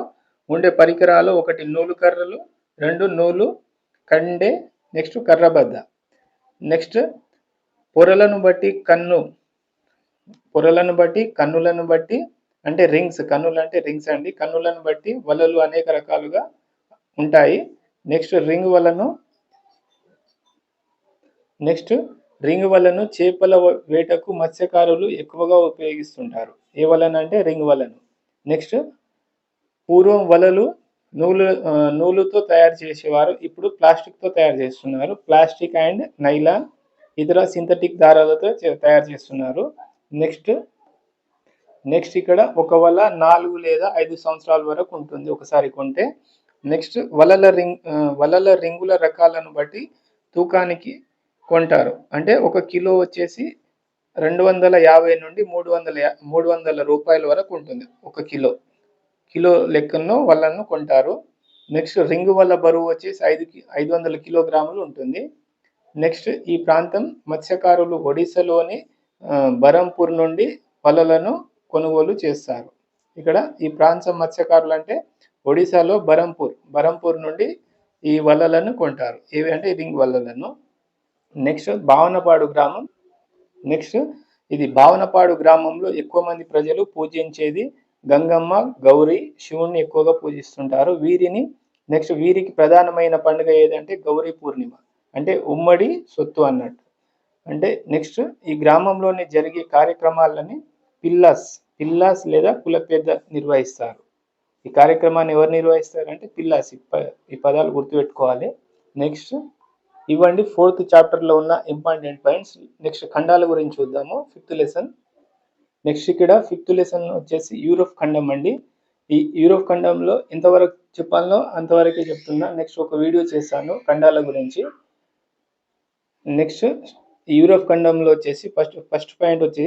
Speaker 1: ఉండే పరికరాలు: 1 నూలు కర్రలు, 2 నూలు కండె, నెక్స్ట్ కర్రబద్ద. నెక్స్ట్ పొరలను బట్టి కన్నులను బట్టి అంటే రింగ్స్, కన్నులు అంటే రింగ్స్ అండి. కన్నులను బట్టి వలలు అనేక రకాలుగా ఉంటాయి. నెక్స్ట్ రింగ్ వలను చేపల వేటకు మత్స్యకారులు ఎక్కువగా ఉపయోగిస్తుంటారు. ఏ వలను అంటే రింగ్ వలను. నెక్స్ట్ పూర్వం వలలు నూలుతో తయారు చేసేవారు, ఇప్పుడు ప్లాస్టిక్తో తయారు చేస్తున్నారు. ప్లాస్టిక్ అండ్ నైలాన్ ఇతర సింథటిక్ దారాలతో తయారు చేస్తున్నారు. నెక్స్ట్ ఇక్కడ ఒక వల 4 లేదా 5 సంవత్సరాల వరకు ఉంటుంది ఒకసారి కొంటే. నెక్స్ట్ వలల రింగుల రకాలను బట్టి తూకానికి కొంటారు. అంటే 1 కిలో వచ్చేసి 250 నుండి 300 రూపాయల వరకు ఉంటుంది. 1 కిలో లెక్కల్లో వలను కొంటారు. నెక్స్ట్ రింగు వల్ల బరువు వచ్చేసి 500 కిలోగ్రాములు ఉంటుంది. నెక్స్ట్ ఈ ప్రాంతం మత్స్యకారులు ఒడిశాలోని బరంపూర్ నుండి వలలను కొనుగోలు చేస్తారు. ఇక్కడ ఈ ప్రాంతం మత్స్యకారులు అంటే ఒడిశాలో బరంపూర్ నుండి ఈ వలలను కొంటారు. ఏవి అంటే రింగ్ వలలను. నెక్స్ట్ ఇది భావనపాడు గ్రామంలో ఎక్కువ మంది ప్రజలు పూజించేది గంగమ్మ, గౌరీ, శివుణ్ణి ఎక్కువగా పూజిస్తుంటారు. వీరికి ప్రధానమైన పండుగ ఏదంటే గౌరీ పూర్ణిమ, అంటే ఉమ్మడి సొత్తు అన్నట్టు. అంటే నెక్స్ట్ ఈ గ్రామంలోని జరిగే కార్యక్రమాలని పిల్లాస్ లేదా కుల పెద్ద నిర్వహిస్తారు. ఈ కార్యక్రమాన్ని ఎవరు నిర్వహిస్తారు అంటే పిల్లాస్. ఈ పదాలు గుర్తుపెట్టుకోవాలి. నెక్స్ట్ ఇవ్వండి 4th చాప్టర్లో ఉన్న ఇంపార్టెంట్ పాయింట్స్. నెక్స్ట్ ఖండాల గురించి చూద్దాము. 5th lesson. నెక్స్ట్ ఇక్కడ 5th లెసన్ వచ్చేసి యూరోప్ ఖండం అండి. ఈ యూరోప్ ఖండంలో ఎంతవరకు చెప్పాలో అంతవరకే చెప్తున్నా. నెక్స్ట్ ఒక వీడియో చేస్తాను ఖండాల గురించి. నెక్స్ట్ యూరోప్ ఖండంలో వచ్చేసి ఫస్ట్ పాయింట్ వచ్చి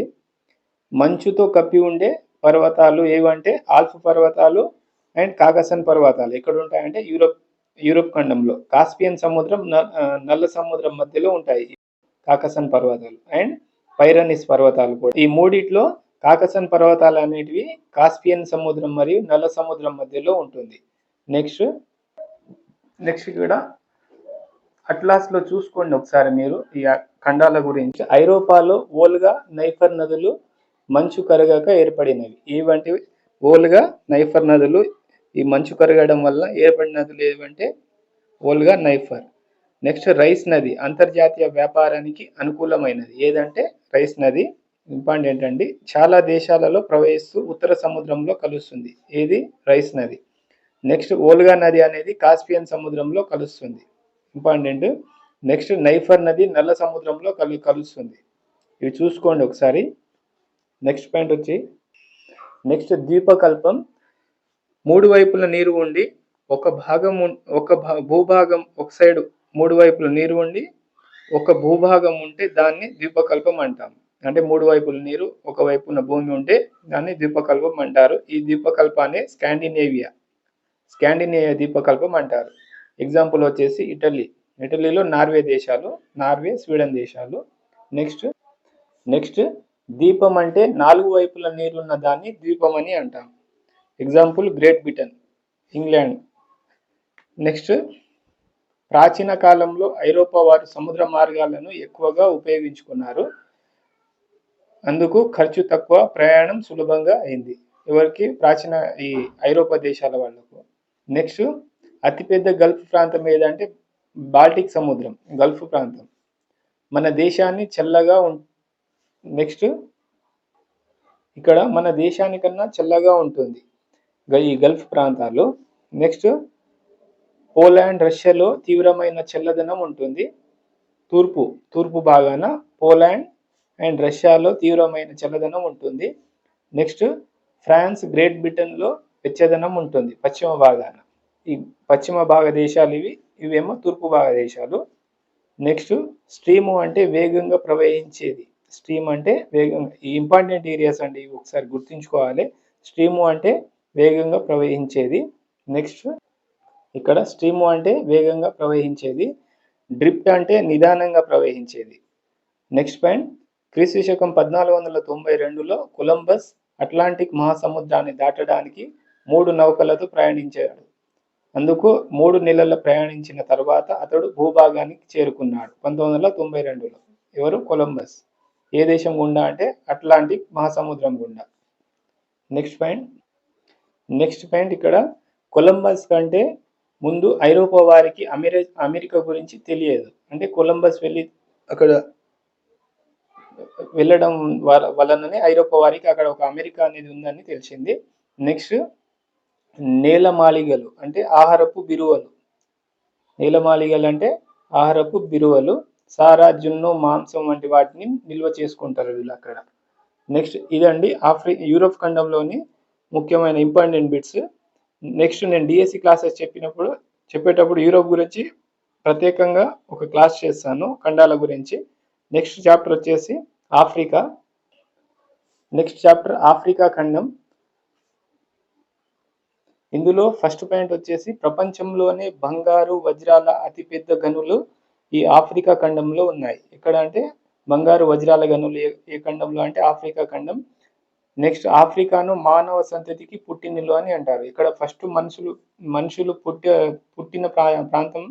Speaker 1: మంచుతో కప్పి ఉండే పర్వతాలు ఏవంటే ఆల్ప్ పర్వతాలు అండ్ కాకసన్ పర్వతాలు ఎక్కడ ఉంటాయంటే యూరోప్ ఖండంలో. కాస్పియన్ సముద్రం, నల్ల సముద్రం మధ్యలో ఉంటాయి కాకసన్ పర్వతాలు అండ్ పైరనిస్ పర్వతాలు కూడా. ఈ మూడిట్లో కాకసన్ పర్వతాలు అనేటివి కాస్పియన్ సముద్రం మరియు నల్ల సముద్రం మధ్యలో ఉంటుంది. నెక్స్ట్ ఇక్కడ అట్లాస్ లో చూసుకోండి ఒకసారి మీరు ఈ ఖండాల గురించి. ఐరోపాలో వోల్గా, నైఫర్ నదులు మంచు కరగక ఏర్పడినవి. ఏవంటివి ఓల్గా నైఫర్ నదులు ఈ మంచు కరగడం వల్ల ఏర్పడిన నదులు ఏవంటే ఓల్గా నైఫర్. నెక్స్ట్ రైస్ నది అంతర్జాతీయ వ్యాపారానికి అనుకూలమైనది ఏదంటే రైస్ నది ఇంపార్టెంట్ అండి. చాలా దేశాలలో ప్రవహిస్తూ ఉత్తర సముద్రంలో కలుస్తుంది. ఏది రైస్ నది. నెక్స్ట్ ఓల్గా నది అనేది కాస్పియన్ సముద్రంలో కలుస్తుంది. ఇంపార్టెంట్. నెక్స్ట్ నైఫర్ నది నల్ల సముద్రంలో కలుస్తుంది. ఇవి చూసుకోండి ఒకసారి. నెక్స్ట్ పాయింట్ వచ్చి నెక్స్ట్ ద్వీపకల్పం. 3 వైపుల నీరు ఉండి ఒక భూభాగం ఒక సైడ్ 3 వైపుల నీరు ఉండి ఒక భూభాగం ఉంటే దాన్ని ద్వీపకల్పం అంటాం. అంటే 3 వైపుల నీరు ఒక వైపున భూమి ఉంటే దాన్ని ద్వీపకల్పం అంటారు. ఈ ద్వీపకల్పాన్ని స్కాండినేవియా ద్వీపకల్పం అంటారు. ఎగ్జాంపుల్ వచ్చేసి ఇటలీలో నార్వే దేశాలు, స్వీడన్ దేశాలు. నెక్స్ట్ ద్వీపం అంటే 4 వైపుల నీరున్న దాన్ని ద్వీపం అని అంటాం. Example great Britain, England. Next ప్రాచీన కాలంలో ఐరోపా వారు సముద్ర మార్గాలను ఎక్కువగా ఉపయోగించుకున్నారు. అందుకు ఖర్చు తక్కువ, ప్రయాణం సులభంగా అయింది. ఎవరికి? ప్రాచీన ఈ ఐరోపా దేశాల వాళ్ళకు. నెక్స్ట్ అతిపెద్ద గల్ఫ్ ప్రాంతం ఏదంటే బాల్టిక్ సముద్రం, గల్ఫ్ ప్రాంతం. మన దేశాన్ని చల్లగా నెక్స్ట్ ఇక్కడ మన దేశానికన్నా చల్లగా ఉంటుంది ఈ గల్ఫ్ ప్రాంతాల్లో. నెక్స్ట్ పోలాండ్, రష్యాలో తీవ్రమైన చల్లదనం ఉంటుంది. తూర్పు భాగాన పోలాండ్ అండ్ రష్యాలో తీవ్రమైన చల్లదనం ఉంటుంది. నెక్స్ట్ ఫ్రాన్స్, గ్రేట్ బ్రిటన్లో వెచ్చదనం ఉంటుంది పశ్చిమ భాగాన. ఈ పశ్చిమ భాగ దేశాలు ఇవేమో తూర్పు భాగ దేశాలు. నెక్స్ట్ స్ట్రీము అంటే వేగంగా ప్రవహించేది. స్ట్రీమ్ అంటే వేగంగా, ఈ ఇంపార్టెంట్ ఏరియాస్ అండి, ఇవి ఒకసారి గుర్తుంచుకోవాలి. స్ట్రీము అంటే వేగంగా ప్రవహించేది. నెక్స్ట్ ఇక్కడ స్ట్రీము అంటే వేగంగా ప్రవహించేది. డ్రిఫ్ట్ అంటే నిదానంగా ప్రవహించేది. నెక్స్ట్ పాయింట్, క్రీస్తు శకం 1492లో కొలంబస్ అట్లాంటిక్ మహాసముద్రాన్ని దాటడానికి 3 నౌకలతో ప్రయాణించాడు. అందుకు 3 నెలల ప్రయాణించిన తర్వాత అతడు భూభాగానికి చేరుకున్నాడు 1992లో. ఎవరు? కొలంబస్. ఏ దేశం గుండా అంటే అట్లాంటిక్ మహాసముద్రం గుండా. నెక్స్ట్ పాయింట్ ఇక్కడ కొలంబస్ కంటే ముందు ఐరోపా వారికి అమెరికా గురించి తెలియదు. అంటే కొలంబస్ అక్కడ వెళ్ళడం వలననే ఐరోపా వారికి అక్కడ ఒక అమెరికా అనేది ఉందని తెలిసింది. నెక్స్ట్ నేలమాళిగలు అంటే ఆహారపు బిరువలు. నేలమాళిగలు అంటే ఆహారపు బిరువలు. సారా, జున్ను, మాంసం వంటి వాటిని నిల్వ చేసుకుంటారు వీళ్ళు అక్కడ. నెక్స్ట్ ఇదండి యూరోప్ ఖండంలోని ముఖ్యమైన ఇంపార్టెంట్ బిట్స్. నెక్స్ట్ నేను డిఎస్సి క్లాసెస్ చెప్పేటప్పుడు యూరోప్ గురించి ప్రత్యేకంగా ఒక క్లాస్ చేస్తాను, ఖండాల గురించి. నెక్స్ట్ చాప్టర్ వచ్చేసి ఆఫ్రికా. నెక్స్ట్ చాప్టర్ ఆఫ్రికా ఖండం. ఇందులో ఫస్ట్ పాయింట్ వచ్చేసి ప్రపంచంలోనే బంగారు, వజ్రాల అతిపెద్ద గనులు ఈ ఆఫ్రికా ఖండంలో ఉన్నాయి. ఎక్కడ అంటే బంగారు, వజ్రాల గనులు ఏ ఖండంలో అంటే ఆఫ్రికా ఖండం. నెక్స్ట్ ఆఫ్రికాను మానవ సంతతికి పుట్టినిల్లు అని అంటారు. ఇక్కడ ఫస్ట్ మనుషులు పుట్టిన ప్రాంతం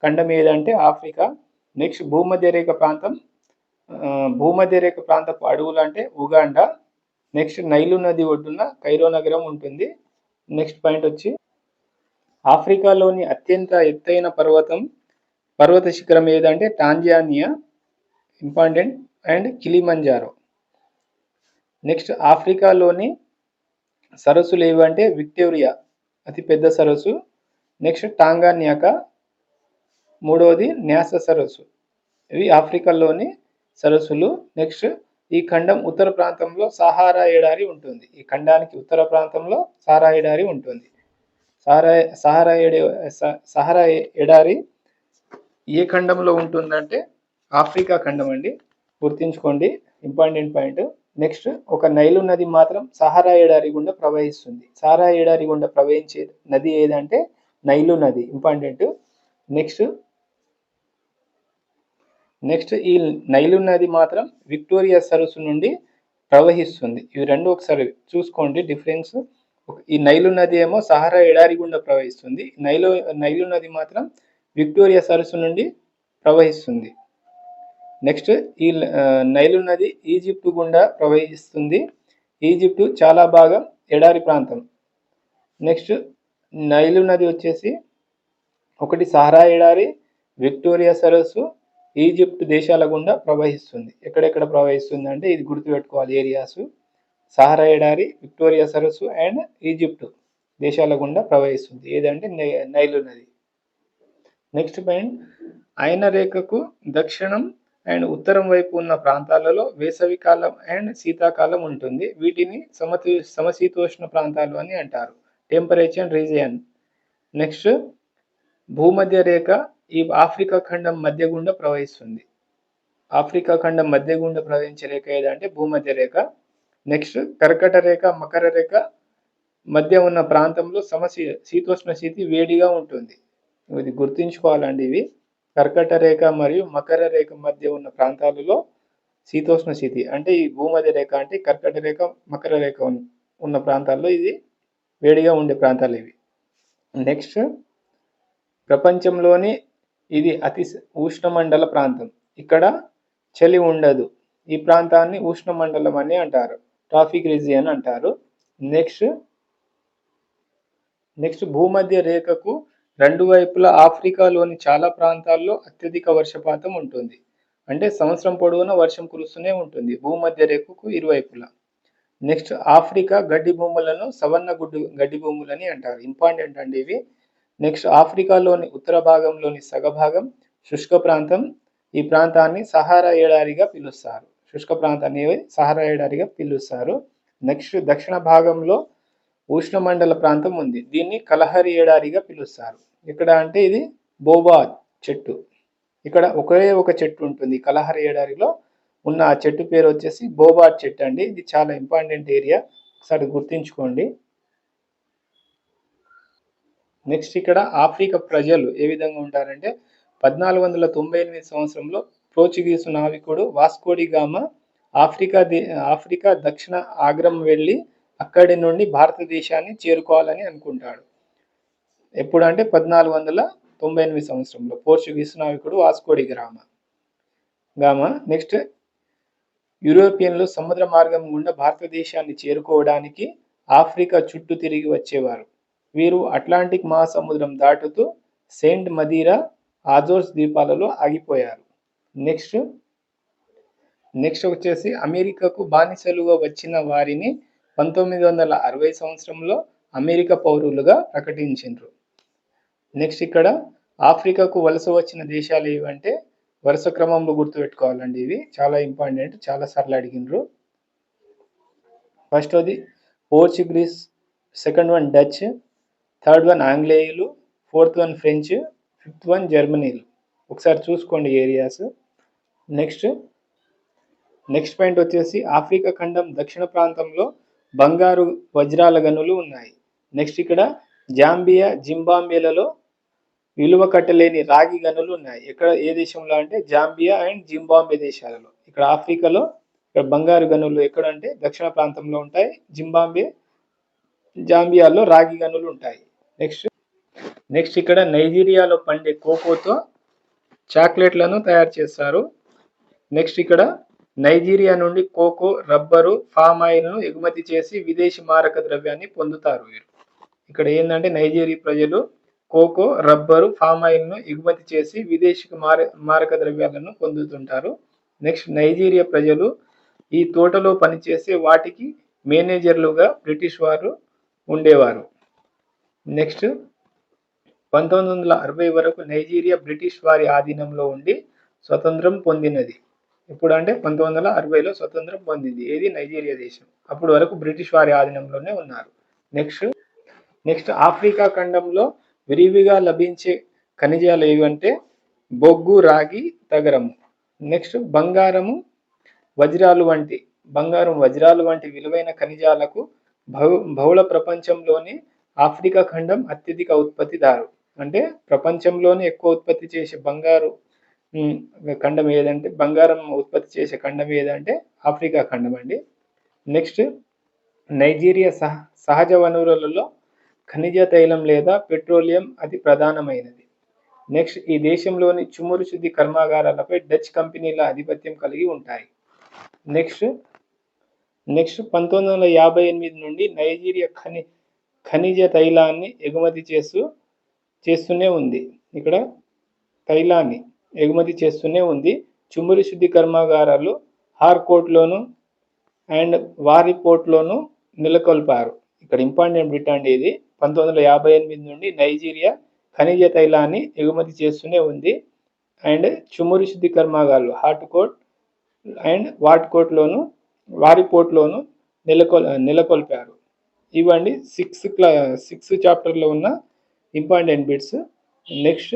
Speaker 1: ఖండం ఏదంటే ఆఫ్రికా. నెక్స్ట్ భూమధ్యరేఖ ప్రాంతపు అడవులు అంటే ఉగాండా. నెక్స్ట్ నైలు నది ఒడ్డున కైరో నగరం ఉంటుంది. నెక్స్ట్ పాయింట్ వచ్చి ఆఫ్రికాలోని అత్యంత ఎత్తైన పర్వత శిఖరం ఏదంటే Tanzania, important, and Kilimanjaro. Next ఆఫ్రికాలోని సరస్సులు ఏవంటే విక్టోరియా అతిపెద్ద సరస్సు. నెక్స్ట్ టాంగాన్యాకా, మూడవది న్యాస సరస్సు. ఇవి ఆఫ్రికాలోని సరస్సులు. నెక్స్ట్ ఈ ఖండం ఉత్తర ప్రాంతంలో సహారా ఎడారి ఉంటుంది. ఈ ఖండానికి ఉత్తర ప్రాంతంలో సహారా ఎడారి ఉంటుంది. సహారా ఎడారి ఏ ఖండంలో ఉంటుందంటే ఆఫ్రికా ఖండం అండి, గుర్తుంచుకోండి, ఇంపార్టెంట్ పాయింట్. నెక్స్ట్ ఒక నైలు నది మాత్రం సహారా ఎడారి గుండా ప్రవహిస్తుంది. సహారా ఎడారి గుండా ప్రవహించే నది ఏదంటే నైలు నది, ఇంపార్టెంట్. నెక్స్ట్ ఈ నైలు నది మాత్రం విక్టోరియా సరస్సు నుండి ప్రవహిస్తుంది. ఇవి రెండు ఒకసారి చూసుకోండి డిఫరెన్స్. ఈ నైలు నది ఏమో సహారా ఎడారి గుండా ప్రవహిస్తుంది. నైలు నది మాత్రం విక్టోరియా సరస్సు నుండి ప్రవహిస్తుంది. నెక్స్ట్ ఈ నైలు నది ఈజిప్టు గుండా ప్రవహిస్తుంది. ఈజిప్టు చాలా భాగం ఎడారి ప్రాంతం. నెక్స్ట్ నైలు నది వచ్చేసి ఒకటి సహారా ఎడారి, విక్టోరియా సరస్సు, ఈజిప్ట్ దేశాల గుండా ప్రవహిస్తుంది. ఎక్కడెక్కడ ప్రవహిస్తుంది అంటే ఇది గుర్తుపెట్టుకోవాలి ఏరియాస్. సహారా ఎడారి, విక్టోరియా సరస్సు అండ్ ఈజిప్ట్ దేశాల గుండా ప్రవహిస్తుంది. ఏదంటే నైలు నది. నెక్స్ట్ పాయింట్, ఆయన రేఖకు దక్షిణం అండ్ ఉత్తరం వైపు ఉన్న ప్రాంతాలలో వేసవికాలం అండ్ శీతాకాలం ఉంటుంది. వీటిని సమశీతోష్ణ ప్రాంతాలు అని అంటారు, టెంపరేచర్ రీజియన్. నెక్స్ట్ భూమధ్య రేఖ ఈ ఆఫ్రికా ఖండం మధ్య గుండా ప్రవహిస్తుంది. ఆఫ్రికా ఖండం మధ్య గుండా ప్రవహించే రేఖ ఏదంటే భూమధ్య రేఖ. నెక్స్ట్ కర్కట రేఖ, మకర రేఖ మధ్య ఉన్న ప్రాంతంలో శీతోష్ణ స్థితి వేడిగా ఉంటుంది. ఇది గుర్తుంచుకోవాలండి. ఇవి కర్కట రేఖ మరియు మకర రేఖ మధ్య ఉన్న ప్రాంతాలలో శీతోష్ణ స్థితి అంటే ఈ భూమధ్య రేఖ అంటే కర్కట రేఖ, మకర రేఖ ఉన్న ప్రాంతాల్లో ఇది వేడిగా ఉండే ప్రాంతాలు ఇవి. నెక్స్ట్ ప్రపంచంలోని ఇది అతి ఉష్ణమండల ప్రాంతం. ఇక్కడ చలి ఉండదు. ఈ ప్రాంతాన్ని ఉష్ణమండలం అని అంటారు, ట్రాఫిక్ రీజియన్ అంటారు. నెక్స్ట్ భూమధ్య రేఖకు రెండు వైపులా ఆఫ్రికాలోని చాలా ప్రాంతాల్లో అత్యధిక వర్షపాతం ఉంటుంది. అంటే సంవత్సరం పొడవునా వర్షం కురుస్తూనే ఉంటుంది భూమధ్య రేఖకు ఇరువైపులా. నెక్స్ట్ ఆఫ్రికా గడ్డి భూములను సవర్ణ గడ్డి భూములని అంటారు. ఇంపార్టెంట్ అండి ఇవి. నెక్స్ట్ ఆఫ్రికాలోని ఉత్తర భాగంలోని సగభాగం శుష్క ప్రాంతం. ఈ ప్రాంతాన్ని సహారా ఎడారిగా పిలుస్తారు. శుష్క ప్రాంతాన్ని సహారా ఎడారిగా పిలుస్తారు. నెక్స్ట్ దక్షిణ భాగంలో ఉష్ణమండల ప్రాంతం ఉంది. దీన్ని కలహరి ఎడారిగా పిలుస్తారు. ఇక్కడ అంటే ఇది బోబా చెట్టు. ఇక్కడ ఒకే ఒక చెట్టు ఉంటుంది కలహరి ఎడారిలో ఉన్న. ఆ చెట్టు పేరు వచ్చేసి బోబా చెట్టు అండి. ఇది చాలా ఇంపార్టెంట్ ఏరియా, ఒకసారి గుర్తుంచుకోండి. నెక్స్ట్ ఇక్కడ ఆఫ్రికా ప్రజలు ఏ విధంగా ఉంటారంటే 1498 సంవత్సరంలో పోర్చుగీసు నావికుడు వాస్కోడి గామా ఆఫ్రికా దక్షిణ ఆగ్రం వెళ్ళి అక్కడి నుండి భారతదేశాన్ని చేరుకోవాలని అనుకుంటాడు. ఎప్పుడు అంటే 1498 సంవత్సరంలో పోర్చుగీసు నావికుడు వాస్కోడి గామా. నెక్స్ట్ యూరోపియన్లు సముద్ర మార్గం గుండా భారతదేశాన్ని చేరుకోవడానికి ఆఫ్రికా చుట్టూ తిరిగి వచ్చేవారు. వీరు అట్లాంటిక్ మహాసముద్రం దాటుతూ సెయింట్ మదీరా, ఆజోర్స్ ద్వీపాలలో ఆగిపోయారు. నెక్స్ట్ వచ్చేసి అమెరికాకు బానిసలుగా వచ్చిన వారిని 1960 సంవత్సరంలో అమెరికా పౌరులుగా ప్రకటించారు. నెక్స్ట్ ఇక్కడ ఆఫ్రికాకు వలస వచ్చిన దేశాలు ఏవంటే వరుస క్రమంలో గుర్తుపెట్టుకోవాలండి. ఇవి చాలా ఇంపార్టెంట్, చాలా సార్లు అడిగినరు. ఫస్ట్ అది Portuguese, second one Dutch, third one ఆంగ్లేయులు, fourth one French, fifth one జర్మనీలు. ఒకసారి చూసుకోండి ఏరియాస్. నెక్స్ట్ పాయింట్ వచ్చేసి ఆఫ్రికా ఖండం దక్షిణ ప్రాంతంలో బంగారు వజ్రాల గనులు ఉన్నాయి. నెక్స్ట్ ఇక్కడ జాంబియా, జింబాబ్వేలలో విలువ కట్టలేని రాగి గనులు ఉన్నాయి. ఇక్కడ ఏ దేశంలో అంటే జాంబియా అండ్ జింబాబ్వే దేశాలలో. ఇక్కడ ఆఫ్రికాలో ఇక్కడ బంగారు గనులు ఎక్కడ అంటే దక్షిణ ప్రాంతంలో ఉంటాయి. జింబాబ్వే, జాంబియాలో రాగి గనులు ఉంటాయి. నెక్స్ట్ ఇక్కడ నైజీరియాలో పండే కోకోతో చాక్లెట్లను తయారు చేస్తారు. నెక్స్ట్ ఇక్కడ నైజీరియా నుండి కోకో, రబ్బరు, ఫామ్ ఆయిల్ను ఎగుమతి చేసి విదేశీ మారక ద్రవ్యాన్ని పొందుతారు వీరు. ఇక్కడ ఏంటంటే నైజీరియా ప్రజలు కోకో, రబ్బరు, ఫామ్ ఆయిల్ను ఎగుమతి చేసి విదేశీ మారక ద్రవ్యాలను పొందుతుంటారు. నెక్స్ట్ నైజీరియా ప్రజలు ఈ తోటలో పనిచేసే వాటికి మేనేజర్లుగా బ్రిటిష్ వారు ఉండేవారు. నెక్స్ట్ 1960 వరకు నైజీరియా బ్రిటిష్ వారి ఆధీనంలో ఉండి స్వతంత్రం పొందినది. ఇప్పుడు అంటే 1960లో స్వతంత్రం పొందింది ఏది నైజీరియా దేశం. అప్పటి వరకు బ్రిటిష్ వారి ఆధీనంలోనే ఉన్నారు. నెక్స్ట్ ఆఫ్రికా ఖండంలో విరివిగా లభించే ఖనిజాలు ఏవంటే బొగ్గు, రాగి, తగరము. నెక్స్ట్ బంగారం, వజ్రాలు వంటి విలువైన ఖనిజాలకు బహుళ ప్రపంచంలోని ఆఫ్రికా ఖండం అత్యధిక ఉత్పత్తిదారు. అంటే ప్రపంచంలోనే ఎక్కువ ఉత్పత్తి చేసే ఖండం ఏదంటే బంగారం ఉత్పత్తి చేసే ఖండం ఏదంటే ఆఫ్రికా ఖండం అండి. నెక్స్ట్ నైజీరియా సహజ వనరులలో ఖనిజ తైలం లేదా పెట్రోలియం అతి ప్రధానమైనది. నెక్స్ట్ ఈ దేశంలోని చుమురు శుద్ధి కర్మాగారాలపై డచ్ కంపెనీల ఆధిపత్యం కలిగి ఉంటాయి. నెక్స్ట్ నెక్స్ట్ 1958 నుండి నైజీరియా ఖనిజ తైలాన్ని ఎగుమతి చేస్తూనే ఉంది. ఇక్కడ తైలాన్ని ఎగుమతి చేస్తూనే ఉంది. చుమ్మరి శుద్ధి కర్మాగారాలు హార్కోట్లోను అండ్ వారిపోర్ట్లోను నెలకొల్పారు. ఇక్కడ ఇంపార్టెంట్ బిట్ అండి ఇది. 1958 నుండి నైజీరియా ఖనిజ తైలాన్ని ఎగుమతి చేస్తూనే ఉంది. అండ్ చుమ్మరి శుద్ధి కర్మాగారాలు హార్ట్కోట్ అండ్ వాట్కోట్లోను వారిపోర్ట్లోను నెలకొల్పారు. ఇవండి 6th చాప్టర్లో ఉన్న important bits. Next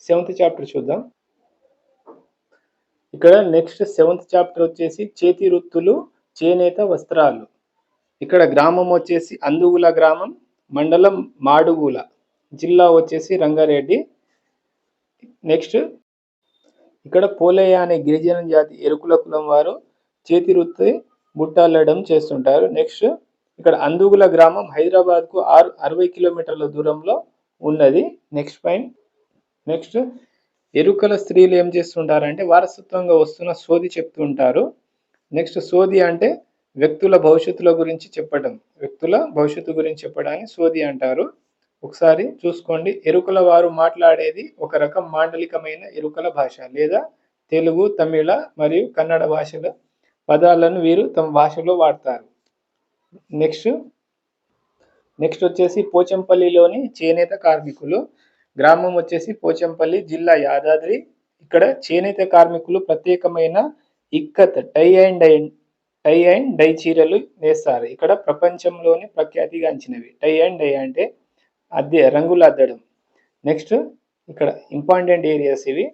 Speaker 1: 7th chapter చూద్దాం. ఇక్కడ నెక్స్ట్ 7th చాప్టర్ వచ్చేసి చేతి వృత్తులు, చేనేత వస్త్రాలు. ఇక్కడ గ్రామం వచ్చేసి అందుగుల గ్రామం, మండలం మాడుగుల, జిల్లా వచ్చేసి రంగారెడ్డి. నెక్స్ట్ ఇక్కడ పోలేయ అనే గిరిజన జాతి ఎరుకుల కులం వారు చేతి వృత్తి బుట్టాలడం చేస్తుంటారు. నెక్స్ట్ ఇక్కడ అందుగుల గ్రామం హైదరాబాద్కు 60 కిలోమీటర్ల దూరంలో ఉన్నది. నెక్స్ట్ ఎరుకల స్త్రీలు ఏం చేస్తుంటారంటే వారసత్వంగా వస్తున్న సోది చెప్తుంటారు. నెక్స్ట్ సోది అంటే వ్యక్తుల భవిష్యత్తుల గురించి చెప్పడాన్ని సోది అంటారు. ఒకసారి చూసుకోండి. ఎరుకల వారు మాట్లాడేది ఒక రకం మాండలికమైన ఎరుకల భాష లేదా తెలుగు, తమిళ మరియు కన్నడ భాషల పదాలను వీరు తమ భాషలో వాడతారు. నెక్స్ట్ వచ్చేసి పోచంపల్లిలోని చేనేత కార్మికులు. గ్రామం వచ్చేసి పోచంపల్లి, జిల్లా యాదాద్రి. ఇక్కడ చేనేత కార్మికులు ప్రత్యేకమైన ఇక్కత్ టై అండ్ డై చీరలు నేస్తారు. ఇక్కడ ప్రపంచంలోని ప్రఖ్యాతిగాంచినవి. టై అండ్ డై అంటే రంగులు అద్దడం. నెక్స్ట్ ఇక్కడ ఇంపార్టెంట్ ఏరియాస్ ఇవి.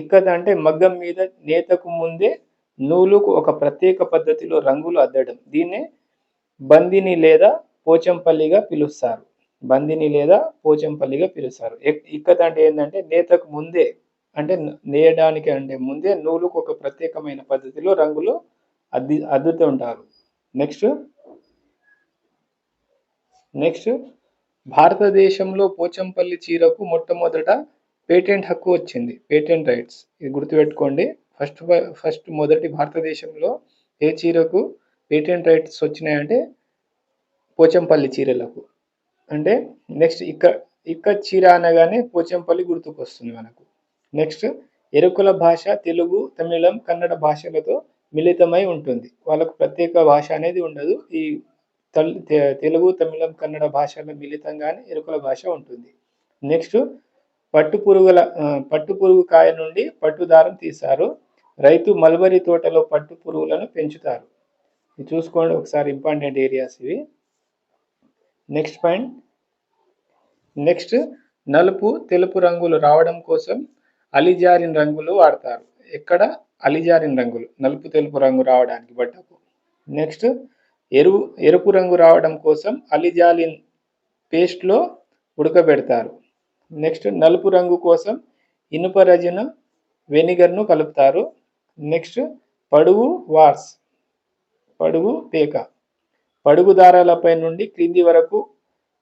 Speaker 1: ఇక్కత్ అంటే మగ్గం మీద నేతకు ముందే నూలుకు ఒక ప్రత్యేక పద్ధతిలో రంగులు అద్దడం. దీన్నే బందిని లేదా పోచంపల్లిగా పిలుస్తారు. ఇక్కత్ అంటే ఏంటంటే నేతకు ముందే, అంటే నేయడానికి అంటే ముందే నూలుకు ఒక ప్రత్యేకమైన పద్ధతిలో రంగులు అద్దుతుంటారు. నెక్స్ట్ భారతదేశంలో పోచంపల్లి చీరకు మొట్టమొదట పేటెంట్ హక్కు వచ్చింది. పేటెంట్ రైట్స్ ఇది గుర్తుపెట్టుకోండి. ఫస్ట్ మొదటి భారతదేశంలో ఏ చీరకు పేటెంట్ రైట్స్ వచ్చినాయంటే పోచంపల్లి చీరలకు. అంటే నెక్స్ట్ ఇక్కడ చీర అనగానే పోచంపల్లి గుర్తుకొస్తుంది మనకు. నెక్స్ట్ ఎరుకుల భాష తెలుగు, తమిళం, కన్నడ భాషలతో మిళితమై ఉంటుంది. వాళ్ళకు ప్రత్యేక భాష అనేది ఉండదు. ఈ తెలుగు, తమిళం, కన్నడ భాషల మిళితంగానే ఎరుకుల భాష ఉంటుంది. నెక్స్ట్ పట్టుపురుగు కాయ నుండి పట్టు దారం తీస్తారు. రైతు మల్బరీ తోటలో పట్టు పురుగులను పెంచుతారు. ఇది చూసుకోండి ఒకసారి, ఇంపార్టెంట్ ఏరియాస్ ఇవి. నెక్స్ట్ నలుపు, తెలుపు రంగులు రావడం కోసం అలిజారిన్ రంగులు వాడతారు. ఎక్కడ అలిజారిన్ రంగులు నలుపు, తెలుపు రంగు రావడానికి బట్టకు. నెక్స్ట్ ఎరుపు రంగు రావడం కోసం అలిజాలిన్ పేస్ట్లో ఉడకబెడతారు. నెక్స్ట్ నలుపు రంగు కోసం ఇనుప రజన వెనిగర్ను కలుపుతారు. నెక్స్ట్ పడుగు పేక పడుగు దారాలపై నుండి క్రింది వరకు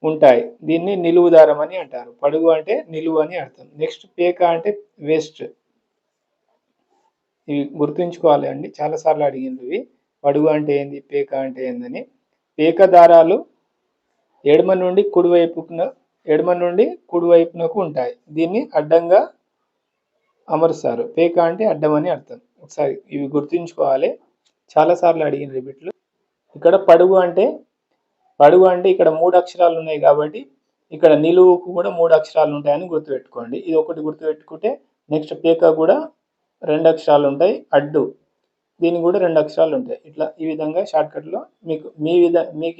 Speaker 1: ఉంటాయి. దీన్ని నిలువు దారం అని అంటారు. పడుగు అంటే నిలువు అని అర్థం. నెక్స్ట్ పేక అంటే వేస్ట్. ఇవి గుర్తుంచుకోవాలి అండి, చాలాసార్లు అడిగింది ఇవి. పడుగు అంటే ఏంది, పేక అంటే ఏందని. పేక దారాలు ఎడమ నుండి కుడివైపునకు ఉంటాయి. దీన్ని అడ్డంగా అమరుస్తారు. పేక అంటే అడ్డం అని అర్థం. ఒకసారి ఇవి గుర్తుంచుకోవాలి, చాలాసార్లు అడిగిన రిపీట్లు. ఇక్కడ పడుగు అంటే ఇక్కడ 3 అక్షరాలు ఉన్నాయి కాబట్టి ఇక్కడ నిలువుకు కూడా 3 అక్షరాలు ఉంటాయని గుర్తుపెట్టుకోండి. ఇది ఒకటి గుర్తుపెట్టుకుంటే నెక్స్ట్ పేక కూడా 2 అక్షరాలు ఉంటాయి. అడ్డు దీనికి కూడా 2 అక్షరాలు ఉంటాయి. ఇట్లా ఈ విధంగా షార్ట్కట్లో మీకు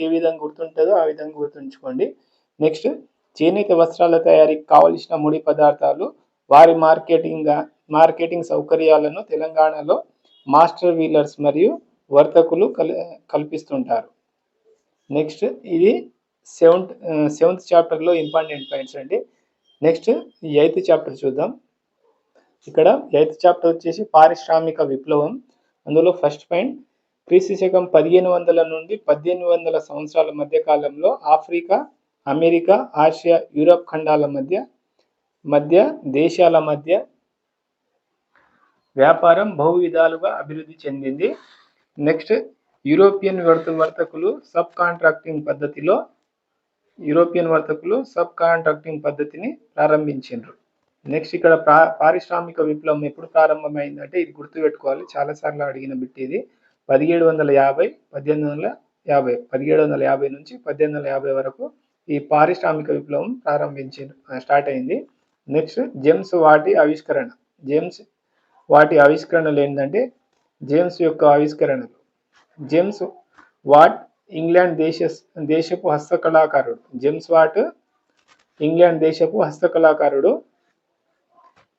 Speaker 1: ఏ విధంగా గుర్తుంటుందో ఆ విధంగా గుర్తుంచుకోండి. నెక్స్ట్ చేనేత వస్త్రాల తయారీకి కావలసిన ముడి పదార్థాలు వారి మార్కెటింగ్ సౌకర్యాలను తెలంగాణలో మాస్టర్ వీలర్స్ మరియు వర్తకులు కల్పిస్తుంటారు. నెక్స్ట్ ఇది 7th చాప్టర్లో ఇంపార్టెంట్ పాయింట్స్ అండి. నెక్స్ట్ 8th చాప్టర్ చూద్దాం. ఇక్కడ 8th చాప్టర్ వచ్చేసి పారిశ్రామిక విప్లవం. అందులో ఫస్ట్ పాయింట్, క్రీస్తు శకం 1500 నుండి 1800 సంవత్సరాల మధ్య కాలంలో ఆఫ్రికా, అమెరికా, ఆసియా, యూరప్ ఖండాల మధ్య దేశాల మధ్య వ్యాపారం బహువిధాలుగా అభివృద్ధి చెందింది. నెక్స్ట్ యూరోపియన్ వర్తకులు సబ్ కాంట్రాక్టింగ్ పద్ధతిని ప్రారంభించారు. నెక్స్ట్ ఇక్కడ పారిశ్రామిక విప్లవం ఎప్పుడు ప్రారంభమైందంటే ఇది గుర్తుపెట్టుకోవాలి, చాలాసార్లు అడిగిన బిట్ ఇది. 1750 నుంచి 1850 వరకు ఈ పారిశ్రామిక విప్లవం స్టార్ట్ అయింది. నెక్స్ట్ జేమ్స్ వాటి ఆవిష్కరణలు ఏంటంటే జేమ్స్ యొక్క ఆవిష్కరణలు. జేమ్స్ వాట్ ఇంగ్లాండ్ దేశపు హస్తకళాకారుడు. జేమ్స్ వాట్ ఇంగ్లాండ్ దేశపు హస్తకళాకారుడు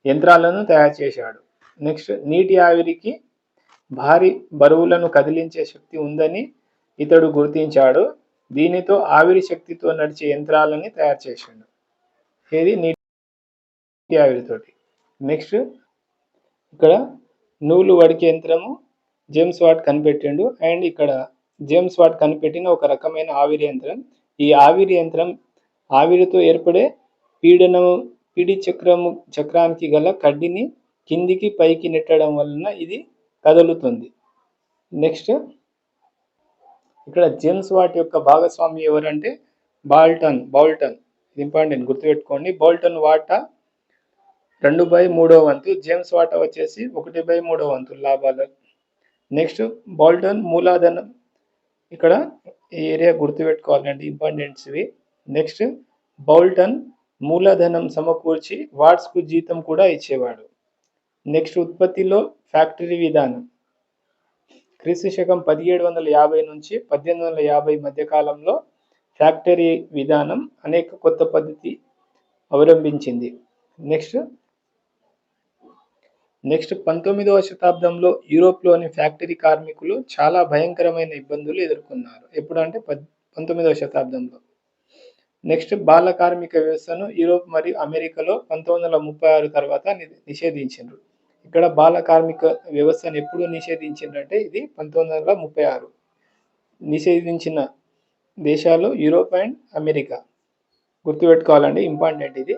Speaker 1: యంత్రాలను తయారు చేశాడు. నెక్స్ట్ నీటి ఆవిరికి భారీ బరువులను కదిలించే శక్తి ఉందని ఇతడు గుర్తించాడు. దీనితో ఆవిరి శక్తితో నడిచే యంత్రాలని తయారు చేశాడు. ఏది నీటి ఆవిరితోటి. నెక్స్ట్ ఇక్కడ నూలు వడికే యంత్రము జేమ్స్ వాట్ కనిపెట్టిండు. అండ్ ఇక్కడ జేమ్స్ వాట్ కనిపెట్టిన ఒక రకమైన ఆవిరి యంత్రం. ఈ ఆవిరి యంత్రం ఆవిరితో ఏర్పడే పిడి చక్రానికి గల కడ్డీని కిందికి పైకి నెట్టడం వలన ఇది కదులుతుంది. నెక్స్ట్ ఇక్కడ జేమ్స్ వాట్ యొక్క భాగస్వామి ఎవరంటే బాల్టన్. ఇంపార్టెంట్, గుర్తుపెట్టుకోండి. బాల్టన్ వాటా 2/3 వంతు, జేమ్స్ వాటా వచ్చేసి 1/3 వంతు లాభాలు. నెక్స్ట్ బాల్టన్ మూలధనం, ఇక్కడ ఈ ఏరియా గుర్తుపెట్టుకోవాలండి, ఇంపార్టెంట్స్ ఇవి. నెక్స్ట్ బాల్టన్ మూలధనం సమకూర్చి వాట్స్కు జీతం కూడా ఇచ్చేవాడు. నెక్స్ట్ ఉత్పత్తిలో ఫ్యాక్టరీ విధానం. క్రీస్తు శకం 1750 నుంచి 1850 మధ్య కాలంలో ఫ్యాక్టరీ విధానం అనేక కొత్త పద్ధతి అవలంబించింది. నెక్స్ట్ 19వ శతాబ్దంలో యూరోప్లోని ఫ్యాక్టరీ కార్మికులు చాలా భయంకరమైన ఇబ్బందులు ఎదుర్కొన్నారు. ఎప్పుడంటే 19వ శతాబ్దంలో. నెక్స్ట్ బాల కార్మిక వ్యవస్థను యూరోప్ మరియు అమెరికాలో 1936 తర్వాత నిషేధించారు. ఇక్కడ బాల కార్మిక వ్యవస్థను ఎప్పుడు నిషేధించిందంటే ఇది 1936. నిషేధించిన దేశాలు యూరోప్ అండ్ అమెరికా, గుర్తుపెట్టుకోవాలండి, ఇంపార్టెంట్ ఇది.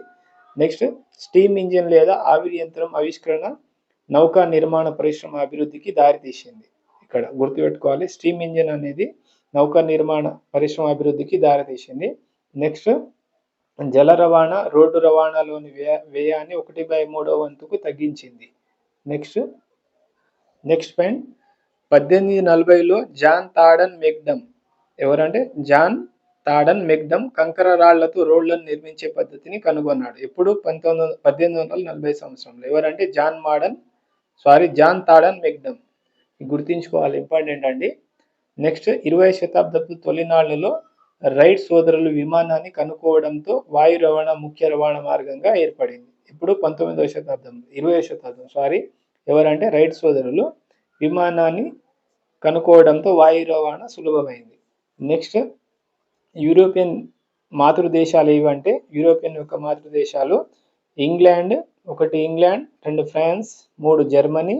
Speaker 1: నెక్స్ట్ స్టీమ్ ఇంజిన్ లేదా ఆవిరి యంత్రం ఆవిష్కరణ నౌకా నిర్మాణ పరిశ్రమ అభివృద్ధికి దారితీసింది. ఇక్కడ గుర్తుపెట్టుకోవాలి, స్టీమ్ ఇంజిన్ అనేది నౌకా నిర్మాణ పరిశ్రమ అభివృద్ధికి దారితీసింది. నెక్స్ట్ జల రవాణా, రోడ్డు రవాణాలోని వ్యయాన్ని 1/3 వంతుకు తగ్గించింది. నెక్స్ట్ పాయింట్ 1840లో జాన్ థాడన్ మెగ్డమ్, ఎవరంటే జాన్ థాడన్ మెగ్డమ్ కంకర రాళ్లతో రోడ్లను నిర్మించే పద్ధతిని కనుగొన్నాడు. ఎప్పుడు? 1840 సంవత్సరంలో. ఎవరంటే జాన్ థాడన్ మెగ్డమ్, గుర్తించుకోవాలి, ఇంపార్టెంట్ అండి. నెక్స్ట్ 20వ శతాబ్దపు తొలినాళ్లలో రైట్ సోదరులు విమానాన్ని కనుక్కోవడంతో వాయు రవాణా ముఖ్య రవాణా మార్గంగా ఏర్పడింది. ఇప్పుడు 20వ శతాబ్దం ఎవరంటే రైట్ సోదరులు విమానాన్ని కనుక్కోవడంతో వాయు రవాణా సులభమైంది. నెక్స్ట్ యూరోపియన్ మాతృదేశాలు ఏవంటే, యూరోపియన్ యొక్క మాతృదేశాలు England, 1 England, 2 France, 3 Germany,